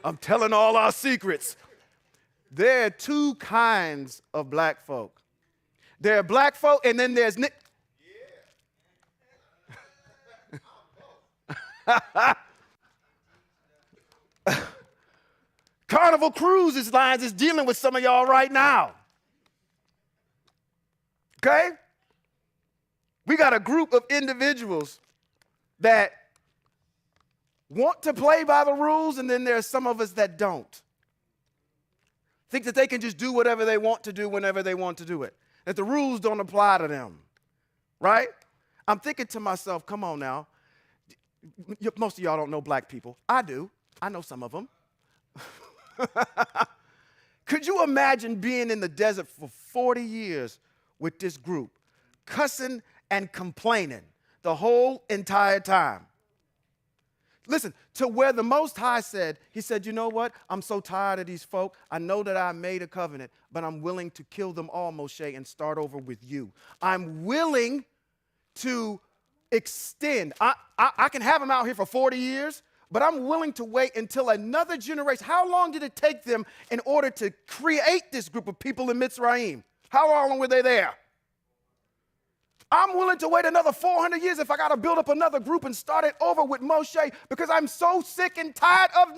I'm telling all our secrets. There are two kinds of black folk. There are black folk, and then there's Carnival Cruises Lines is dealing with some of y'all right now. Okay? We got a group of individuals that want to play by the rules, and then there's some of us that don't. Think that they can just do whatever they want to do whenever they want to do it. That the rules don't apply to them. Right? I'm thinking to myself, come on now. Most of y'all don't know black people. I do. I know some of them. Could you imagine being in the desert for 40 years with this group, cussing and complaining the whole entire time? Listen, to where the Most High said, he said, you know what? I'm so tired of these folk. I know that I made a covenant, but I'm willing to kill them all, Moshe, and start over with you. I'm willing to extend. I can have them out here for 40 years, but I'm willing to wait until another generation. How long did it take them in order to create this group of people in Mitzrayim? How long were they there? I'm willing to wait another 400 years if I got to build up another group and start it over with Moshe, because I'm so sick and tired of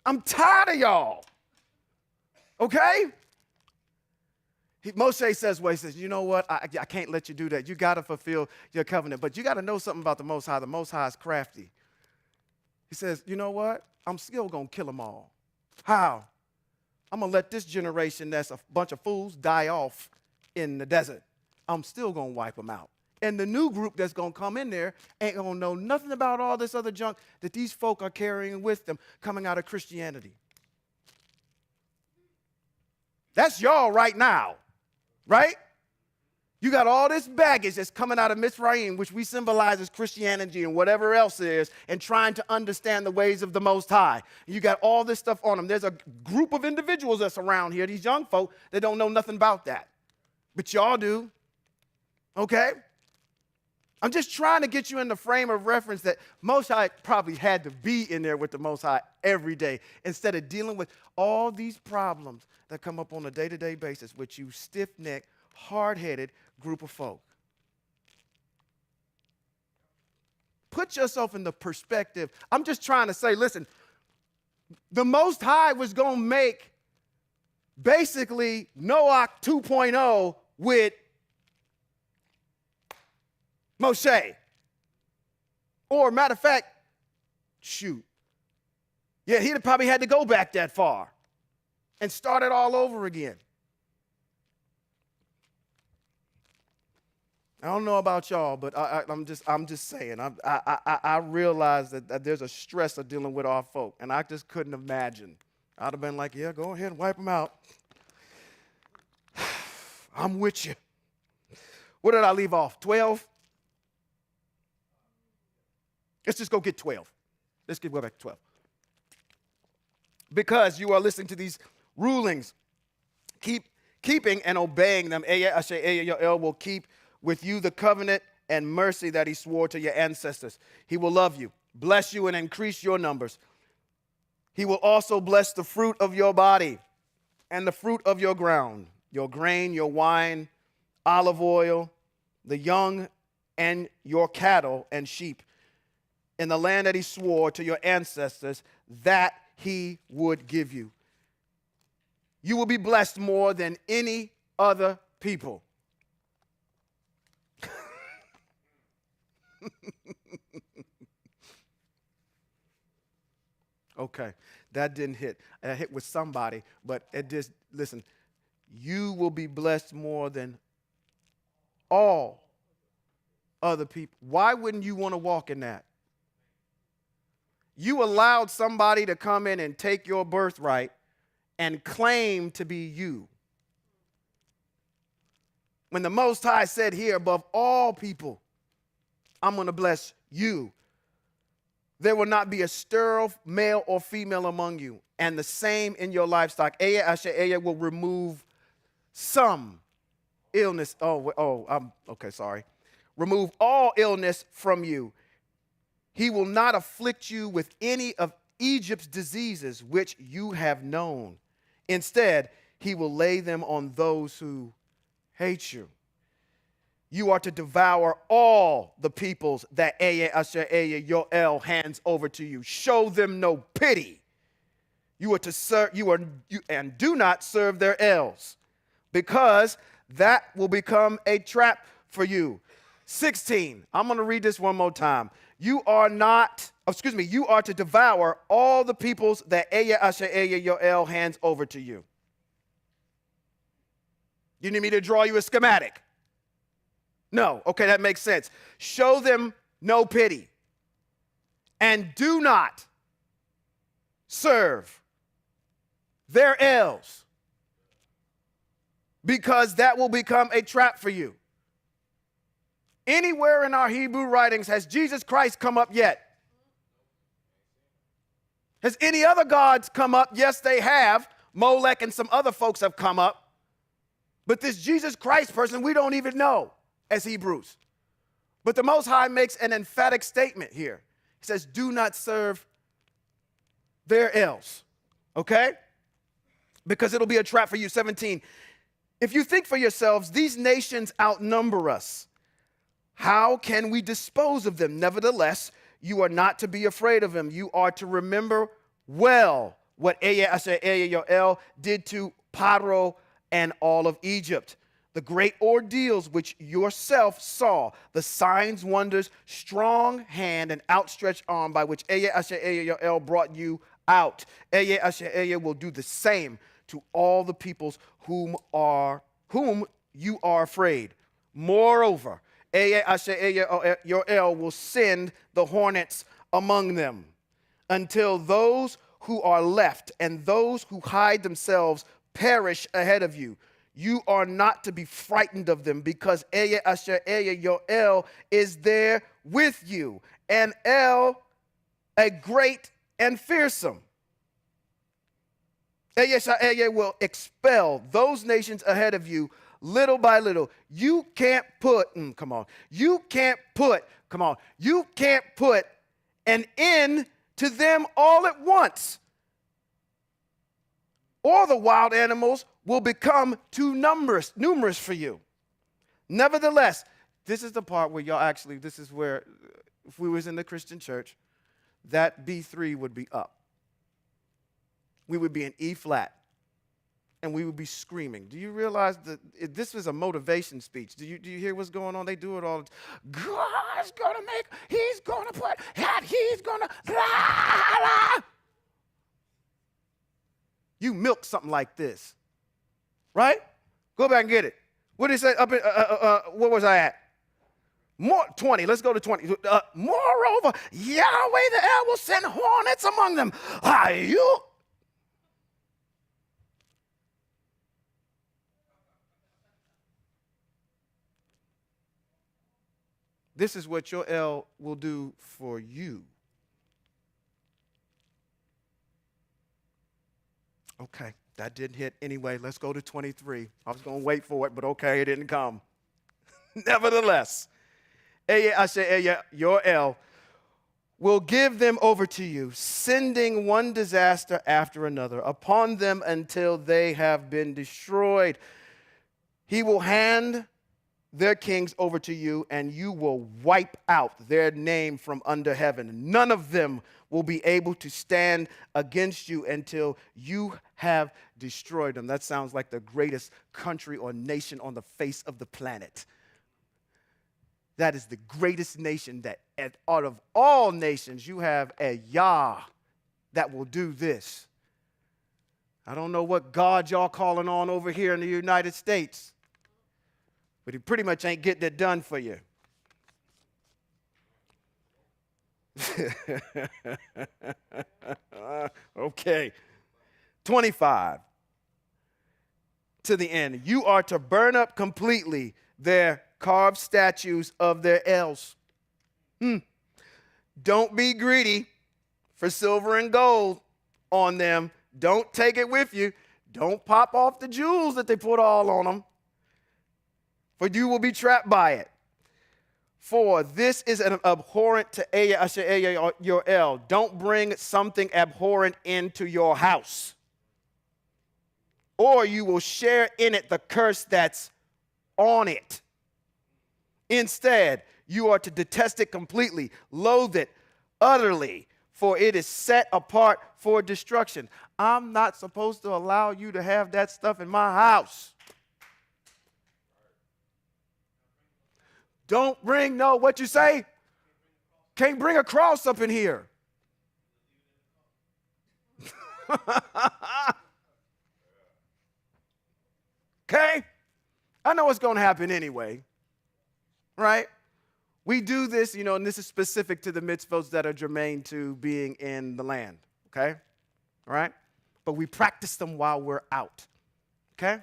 I'm tired of y'all. Okay? Moshe says, well, he says, you know what? I can't let you do that. You got to fulfill your covenant. But you got to know something about the Most High. The Most High is crafty. He says, you know what? I'm still going to kill them all. How? I'm going to let this generation that's a bunch of fools die off in the desert. I'm still going to wipe them out. And the new group that's going to come in there ain't going to know nothing about all this other junk that these folk are carrying with them coming out of Christianity. That's y'all right now, right? You got all this baggage that's coming out of Mitzrayim, which we symbolize as Christianity and whatever else is, and trying to understand the ways of the Most High. You got all this stuff on them. There's a group of individuals that's around here, these young folk, that don't know nothing about that. But y'all do. Okay? I'm just trying to get you in the frame of reference that Most High probably had to be in there with the Most High every day instead of dealing with all these problems that come up on a day-to-day basis with you stiff-necked, hard-headed group of folk. Put yourself in the perspective. I'm just trying to say, listen, the Most High was going to make basically Noah 2.0 with Moshe. Or matter of fact, shoot. Yeah, he'd have probably had to go back that far and start it all over again. I don't know about y'all, but I'm just saying. I realize that there's a stress of dealing with our folk, and I just couldn't imagine. I'd have been like, yeah, go ahead and wipe them out. I'm with you. What did I leave off? 12? Let's just go get 12. Let's go back to 12. Because you are listening to these rulings, keeping and obeying them. YHWH will keep with you the covenant and mercy that he swore to your ancestors. He will love you, bless you, and increase your numbers. He will also bless the fruit of your body and the fruit of your ground, your grain, your wine, olive oil, the young, and your cattle and sheep, in the land that he swore to your ancestors that he would give you. You will be blessed more than any other people. Okay, that didn't hit. It hit with somebody, but it just, listen, you will be blessed more than all other people. Why wouldn't you want to walk in that? You allowed somebody to come in and take your birthright and claim to be you. When the Most High said here, above all people, I'm going to bless you. There will not be a sterile male or female among you, and the same in your livestock. YHWH will remove some illness. Okay, sorry. Remove all illness from you. He will not afflict you with any of Egypt's diseases which you have known. Instead, he will lay them on those who hate you. You are to devour all the peoples that YHWH hands over to you. Show them no pity. You are to serve, and do not serve their elves, because that will become a trap for you. 16. I'm going to read this one more time. You are to devour all the peoples that YHWH hands over to you. You need me to draw you a schematic? No. Okay, that makes sense. Show them no pity. And do not serve their elves, because that will become a trap for you. Anywhere in our Hebrew writings has Jesus Christ come up yet? Has any other gods come up? Yes, they have. Molech and some other folks have come up. But this Jesus Christ person, we don't even know as Hebrews. But the Most High makes an emphatic statement here. He says, do not serve their elves. Okay? Because it'll be a trap for you. 17. If you think for yourselves, these nations outnumber us, how can we dispose of them? Nevertheless, you are not to be afraid of them. You are to remember well what YHWH did to Paro and all of Egypt, the great ordeals which yourself saw, the signs, wonders, strong hand, and outstretched arm by which YHWH brought you out. YHWH will do the same to all the peoples whom you are afraid. Moreover, YHWH will send the hornets among them, until those who are left and those who hide themselves perish ahead of you. You are not to be frightened of them, because YHWH is there with you, and El, a great and fearsome. YHWH will expel those nations ahead of you little by little. You can't put an end to them all at once, or the wild animals will become too numerous for you. Nevertheless, this is the part where this is where, if we was in the Christian church, that B3 would be up. We would be in E flat, and we would be screaming. Do you realize that this is a motivation speech? Do you hear what's going on? They do it all the time. God's going to make, he's going to put, he's going to, blah, blah. You milk something like this, right? Go back and get it. What did it say? Where was I at? 20. Let's go to 20. Moreover, Yahweh the El will send hornets among them. This is what your El will do for you. Okay, That didn't hit anyway. Let's go to 23. I was going to wait for it, but okay, it didn't come. Nevertheless, Yahweh will give them over to you, sending one disaster after another upon them until they have been destroyed. He will hand their kings over to you, and you will wipe out their name from under heaven. None of them will be able to stand against you until you have destroyed them. That sounds like the greatest country or nation on the face of the planet. That is the greatest nation that out of all nations, you have a Yah that will do this. I don't know what God y'all calling on over here in the United States, but he pretty much ain't getting it done for you. Okay. 25. To the end. You are to burn up completely their carved statues of their elves. Don't be greedy for silver and gold on them. Don't take it with you. Don't pop off the jewels that they put all on them, for you will be trapped by it. For this is an abhorrent to Yoel. Don't bring something abhorrent into your house, or you will share in it the curse that's on it. Instead, you are to detest it completely, loathe it utterly, for it is set apart for destruction. I'm not supposed to allow you to have that stuff in my house. Don't bring, no, what you say? Can't bring a cross up in here. Okay? I know what's going to happen anyway. Right? We do this, and this is specific to the mitzvot that are germane to being in the land. Okay? All right? But we practice them while we're out. Okay?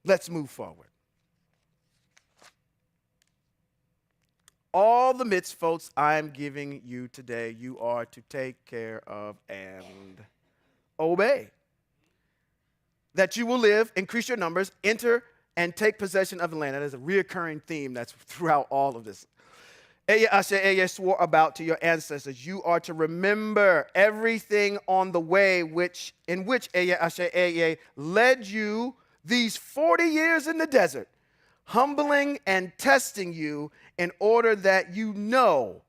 Let's move forward. All the mitzvot I'm giving you today, you are to take care of and obey. That you will live, increase your numbers, enter and take possession of the land. That is a reoccurring theme that's throughout all of this. Yahweh swore about to your ancestors. You are to remember everything on the way in which Yahweh led you these 40 years in the desert, humbling and testing you in order that you know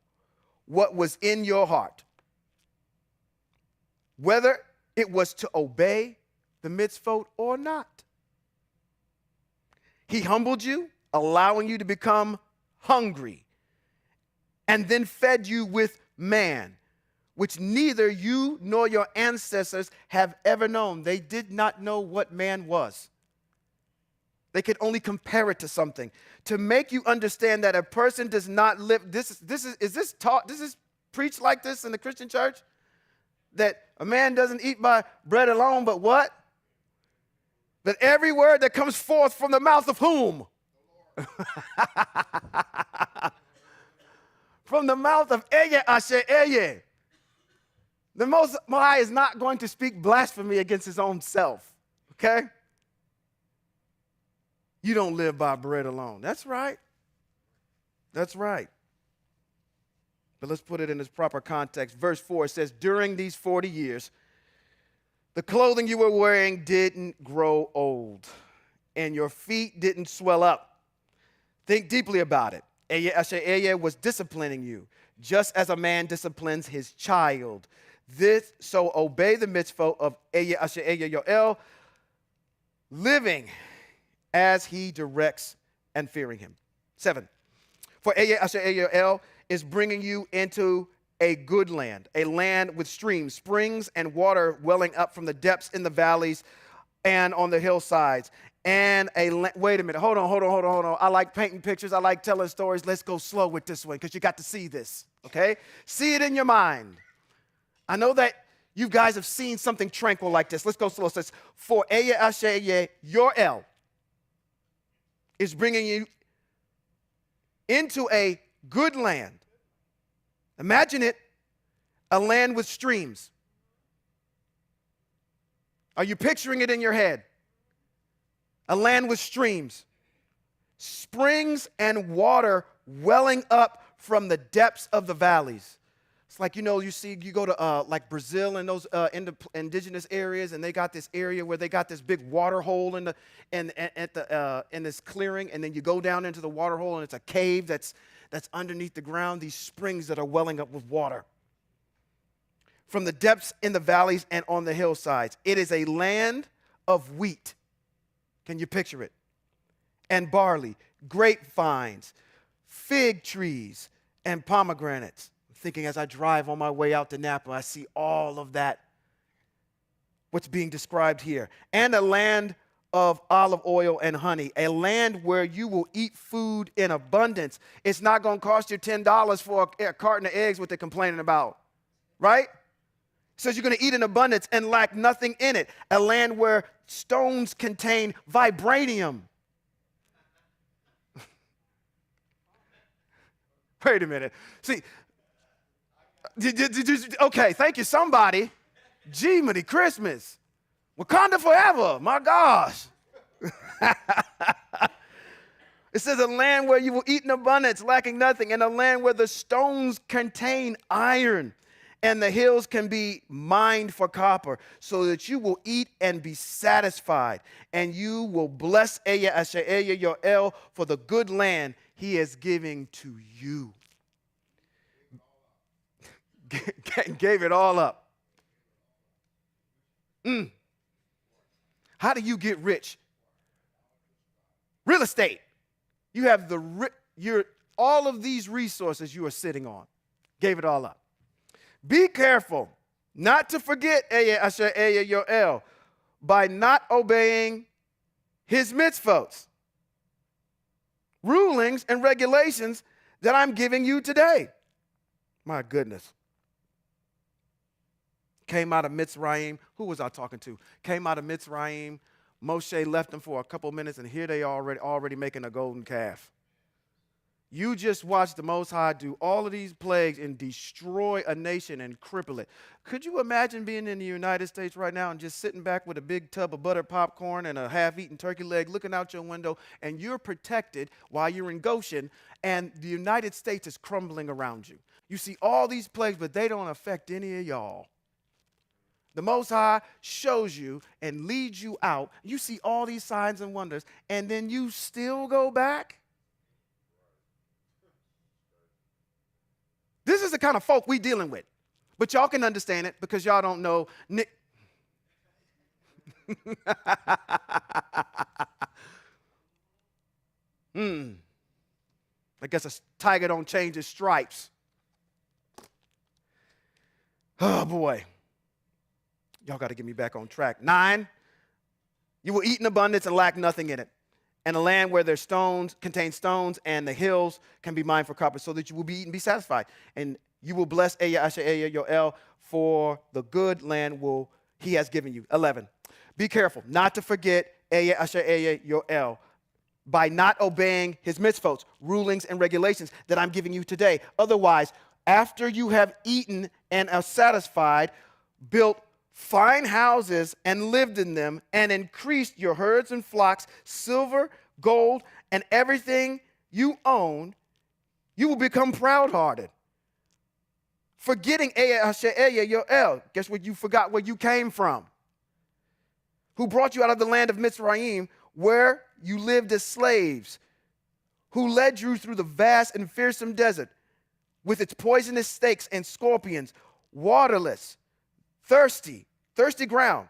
what was in your heart, whether it was to obey the mitzvot or not. He humbled you, allowing you to become hungry, and then fed you with man, which neither you nor your ancestors have ever known. They did not know what man was. They could only compare it to something. To make you understand that a person does not live, is this taught, this is preached like this in the Christian church? That a man doesn't eat by bread alone, but what? That every word that comes forth from the mouth of whom? From the mouth of Yahweh. The Most High is not going to speak blasphemy against his own self. Okay? You don't live by bread alone. That's right. That's right. But let's put it in its proper context. Verse 4 says, during these 40 years, the clothing you were wearing didn't grow old, and your feet didn't swell up. Think deeply about it. Yahweh was disciplining you, just as a man disciplines his child. So obey the mitzvot of Yahweh, living as he directs and fearing him. 7. For Yahweh is bringing you into a good land, a land with streams, springs, and water welling up from the depths in the valleys and on the hillsides. And wait a minute, hold on. I like painting pictures. I like telling stories. Let's go slow with this one because you got to see this, okay? See it in your mind. I know that you guys have seen something tranquil like this. Let's go slow. It says, for Yahweh, your El, is bringing you into a good land. Imagine it, a land with streams. Are you picturing it in your head? A land with streams, springs and water welling up from the depths of the valleys. It's like, you go to like Brazil and those indigenous areas, and they got this area where they got this big water hole in this clearing, and then you go down into the water hole, and it's a cave that's underneath the ground, these springs that are welling up with water. From the depths in the valleys and on the hillsides. It is a land of wheat. Can you picture it? And barley, grapevines, fig trees, and pomegranates. I'm thinking as I drive on my way out to Napa, I see all of that, what's being described here. And a land of olive oil and honey, a land where you will eat food in abundance. It's not going to cost you $10 for a carton of eggs, what they're complaining about, right? It says you're going to eat in abundance and lack nothing in it. A land where stones contain vibranium. Wait a minute. See, okay, thank you, somebody. Jiminy Christmas. Wakanda forever, my gosh. It says a land where you will eat in abundance, lacking nothing, and a land where the stones contain iron and the hills can be mined for copper, so that you will eat and be satisfied, and you will bless YHWH for the good land he is giving to you. Gave it all up. How do you get rich? Real estate. You have all of these resources you are sitting on. Gave it all up. Be careful not to forget YHWH by not obeying his mitzvot, rulings and regulations that I'm giving you today. My goodness. Came out of Mitzrayim. Who was I talking to? Came out of Mitzrayim. Moshe left them for a couple minutes, and here they are already making a golden calf. You just watched the Most High do all of these plagues and destroy a nation and cripple it. Could you imagine being in the United States right now and just sitting back with a big tub of buttered popcorn and a half-eaten turkey leg looking out your window, and you're protected while you're in Goshen, and the United States is crumbling around you? You see all these plagues, but they don't affect any of y'all. The Most High shows you and leads you out. You see all these signs and wonders, and then you still go back? This is the kind of folk we dealing with. But y'all can understand it because y'all don't know Nick. I guess a tiger don't change his stripes. Oh, boy. Y'all got to get me back on track. 9, you will eat in abundance and lack nothing in it. And a land where there's stones, contains stones, and the hills can be mined for copper, so that you will be eaten and be satisfied. And you will bless YHWH for the good land he has given you. 11, be careful not to forget YHWH by not obeying his mitzvot, rulings, and regulations that I'm giving you today. Otherwise, after you have eaten and are satisfied, built fine houses and lived in them, and increased your herds and flocks, silver, gold, and everything you own, you will become proud-hearted, forgetting YHWH. Guess what? You forgot where you came from. Who brought you out of the land of Mitzrayim, where you lived as slaves, who led you through the vast and fearsome desert with its poisonous snakes and scorpions, waterless, thirsty ground,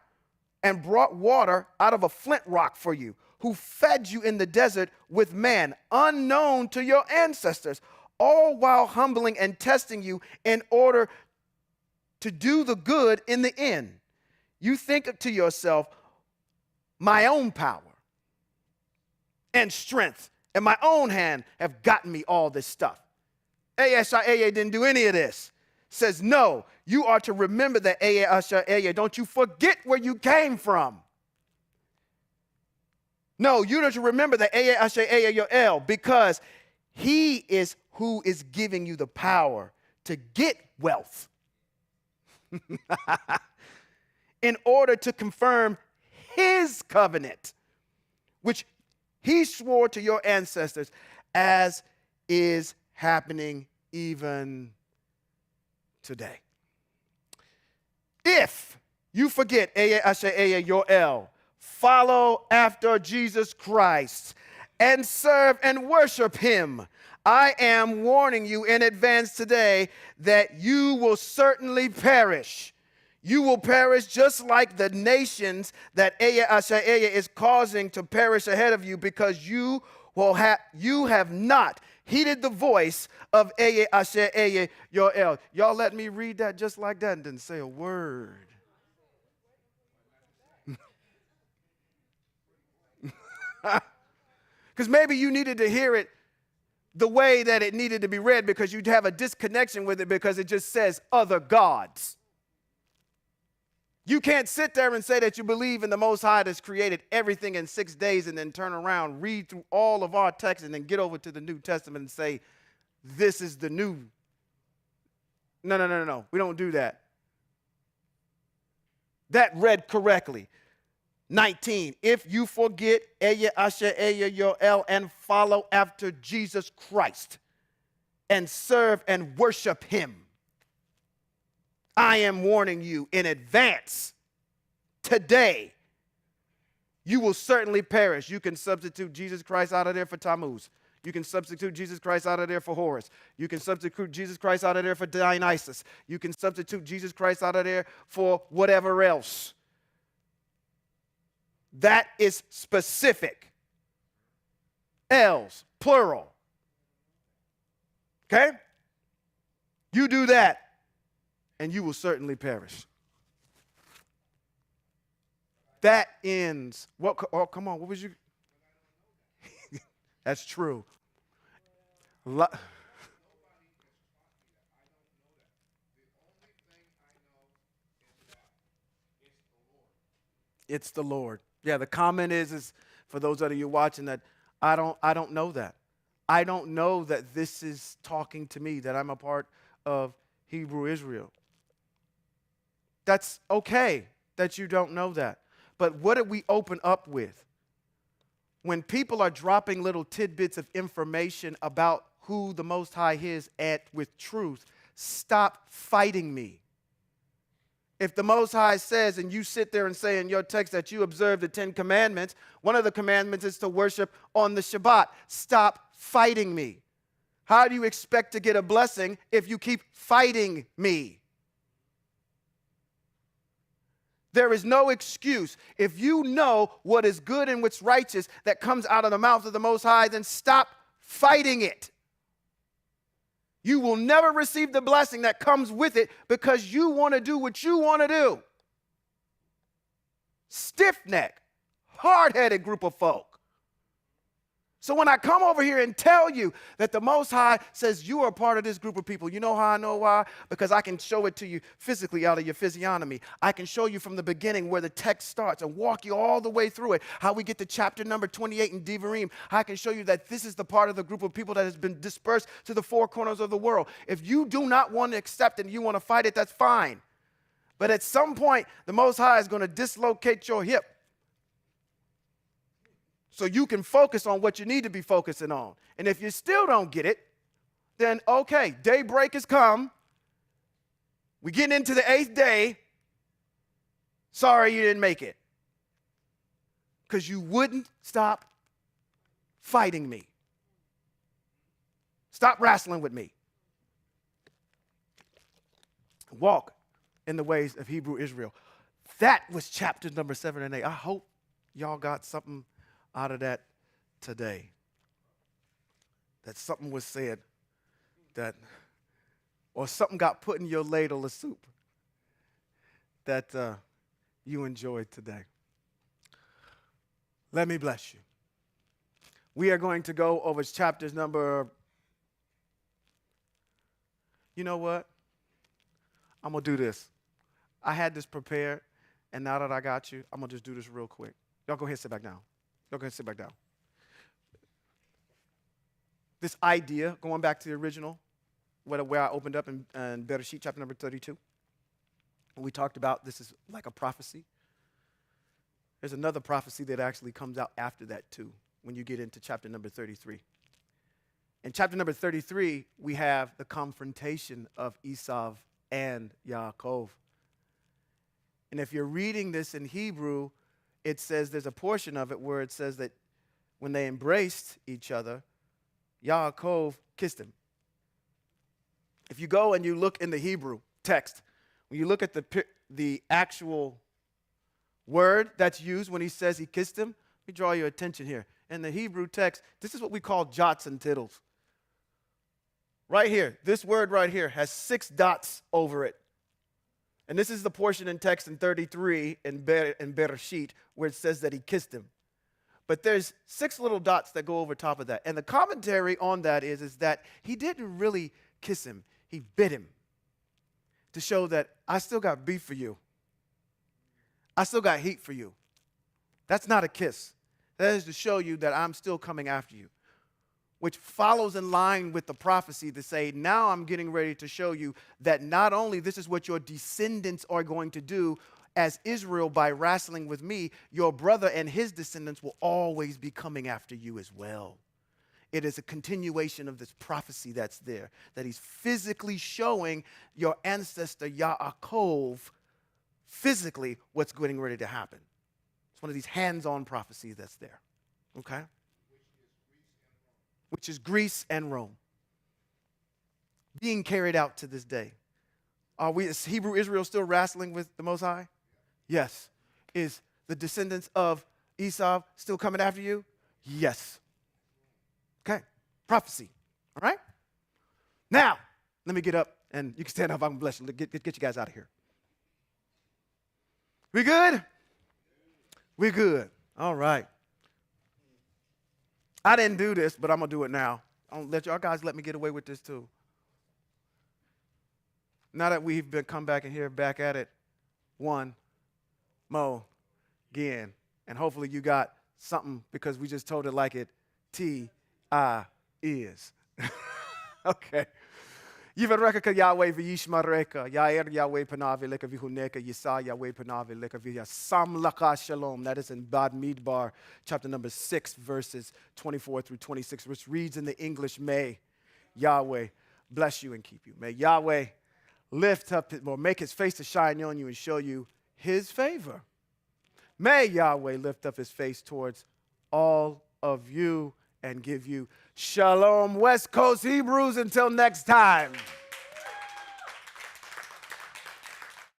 and brought water out of a flint rock for you, who fed you in the desert with man, unknown to your ancestors, all while humbling and testing you in order to do the good in the end. You think to yourself, my own power and strength and my own hand have gotten me all this stuff. YHWH didn't do any of this. Says, no, you are to remember that YHWH. Don't you forget where you came from. No, you are to remember that YHWH, because he is who is giving you the power to get wealth. in order to confirm his covenant, which he swore to your ancestors, as is happening even today. If you forget, YHWH, follow after Jesus Christ and serve and worship him, I am warning you in advance today that you will certainly perish. You will perish just like the nations that YHWH is causing to perish ahead of you, because you have not heeded the voice of YHWH, your El. Y'all let me read that just like that and didn't say a word. Because maybe you needed to hear it the way that it needed to be read, because you'd have a disconnection with it because it just says other gods. You can't sit there and say that you believe in the Most High that's created everything in 6 days and then turn around, read through all of our texts, and then get over to the New Testament and say, this is the new. No. We don't do that. That read correctly. 19, if you forget YHWH and follow after Jesus Christ and serve and worship him, I am warning you in advance today, you will certainly perish. You can substitute Jesus Christ out of there for Tammuz. You can substitute Jesus Christ out of there for Horus. You can substitute Jesus Christ out of there for Dionysus. You can substitute Jesus Christ out of there for whatever else. That is specific. Els, plural. Okay? You do that, and you will certainly perish. That ends. What? Oh, come on. What was you? That's true. It's the Lord. Yeah, the comment is for those of you watching that I don't know that. I don't know that this is talking to me, that I'm a part of Hebrew Israel. That's okay that you don't know that. But what did we open up with? When people are dropping little tidbits of information about who the Most High is at with truth, stop fighting me. If the Most High says, and you sit there and say in your text that you observe the 10 commandments, one of the commandments is to worship on the Shabbat. Stop fighting me. How do you expect to get a blessing if you keep fighting me? There is no excuse. If you know what is good and what's righteous that comes out of the mouth of the Most High, then stop fighting it. You will never receive the blessing that comes with it because you want to do what you want to do. Stiff-necked, hard-headed group of folk. So when I come over here and tell you that the Most High says you are a part of this group of people, you know how I know why? Because I can show it to you physically out of your physiognomy. I can show you from the beginning where the text starts and walk you all the way through it, how we get to chapter number 28 in Devarim. I can show you that this is the part of the group of people that has been dispersed to the four corners of the world. If you do not want to accept it and you want to fight it, that's fine. But at some point, the Most High is going to dislocate your hip, so you can focus on what you need to be focusing on. And if you still don't get it, then okay, daybreak has come. We're getting into the 8th day. Sorry you didn't make it. Because you wouldn't stop fighting me. Stop wrestling with me. Walk in the ways of Hebrew Israel. That was chapters number 7 and 8. I hope y'all got something out of that today. That something was said that, or something got put in your ladle of soup that you enjoyed today. Let me bless you. We are going to go over chapters number, you know what? I'm going to do this. I had this prepared, and now that I got you, I'm going to just do this real quick. Y'all go ahead and sit back down. Y'all go ahead and sit back down. This idea, going back to the original, where I opened up in Bereshit chapter number 32. We talked about this is like a prophecy. There's another prophecy that actually comes out after that too, when you get into chapter number 33. In chapter number 33, we have the confrontation of Esau and Yaakov. And if you're reading this in Hebrew, it says there's a portion of it where it says that when they embraced each other, Yaakov kissed him. If you go and you look in the Hebrew text, when you look at the actual word that's used when he says he kissed him, let me draw your attention here. In the Hebrew text, this is what we call jots and tittles. Right here, this word right here has 6 dots over it. And this is the portion in text in 33 in Bereshit where it says that he kissed him. But there's 6 little dots that go over top of that. And the commentary on that is that he didn't really kiss him. He bit him to show that I still got beef for you. I still got heat for you. That's not a kiss. That is to show you that I'm still coming after you, which follows in line with the prophecy to say, now I'm getting ready to show you that not only this is what your descendants are going to do as Israel by wrestling with me, your brother and his descendants will always be coming after you as well. It is a continuation of this prophecy that's there, that he's physically showing your ancestor Yaakov physically what's getting ready to happen. It's one of these hands-on prophecies that's there, okay? Which is Greece and Rome, being carried out to this day. Is Hebrew Israel still wrestling with the Most High? Yes. Is the descendants of Esau still coming after you? Yes. Okay, prophecy, all right? Now, let me get up, and you can stand up. I'm blessed. Get you guys out of here. We good? We good. All right. I didn't do this, but I'm going to do it now. I'll let y'all guys let me get away with this too. Now that we've come back in here, back at it, one more again. And hopefully you got something because we just told it like it is. Okay. Yivareka Yahweh v'yishmareka, Yair Yahweh panavi leka v'huneka, Yisa Yahweh panavi leka v'ya samlaka shalom. That is in Bad Midbar, chapter number 6, verses 24 through 26, which reads in the English, may Yahweh bless you and keep you. May Yahweh lift up, or make his face to shine on you and show you his favor. May Yahweh lift up his face towards all of you and give you shalom, West Coast Hebrews. Until next time.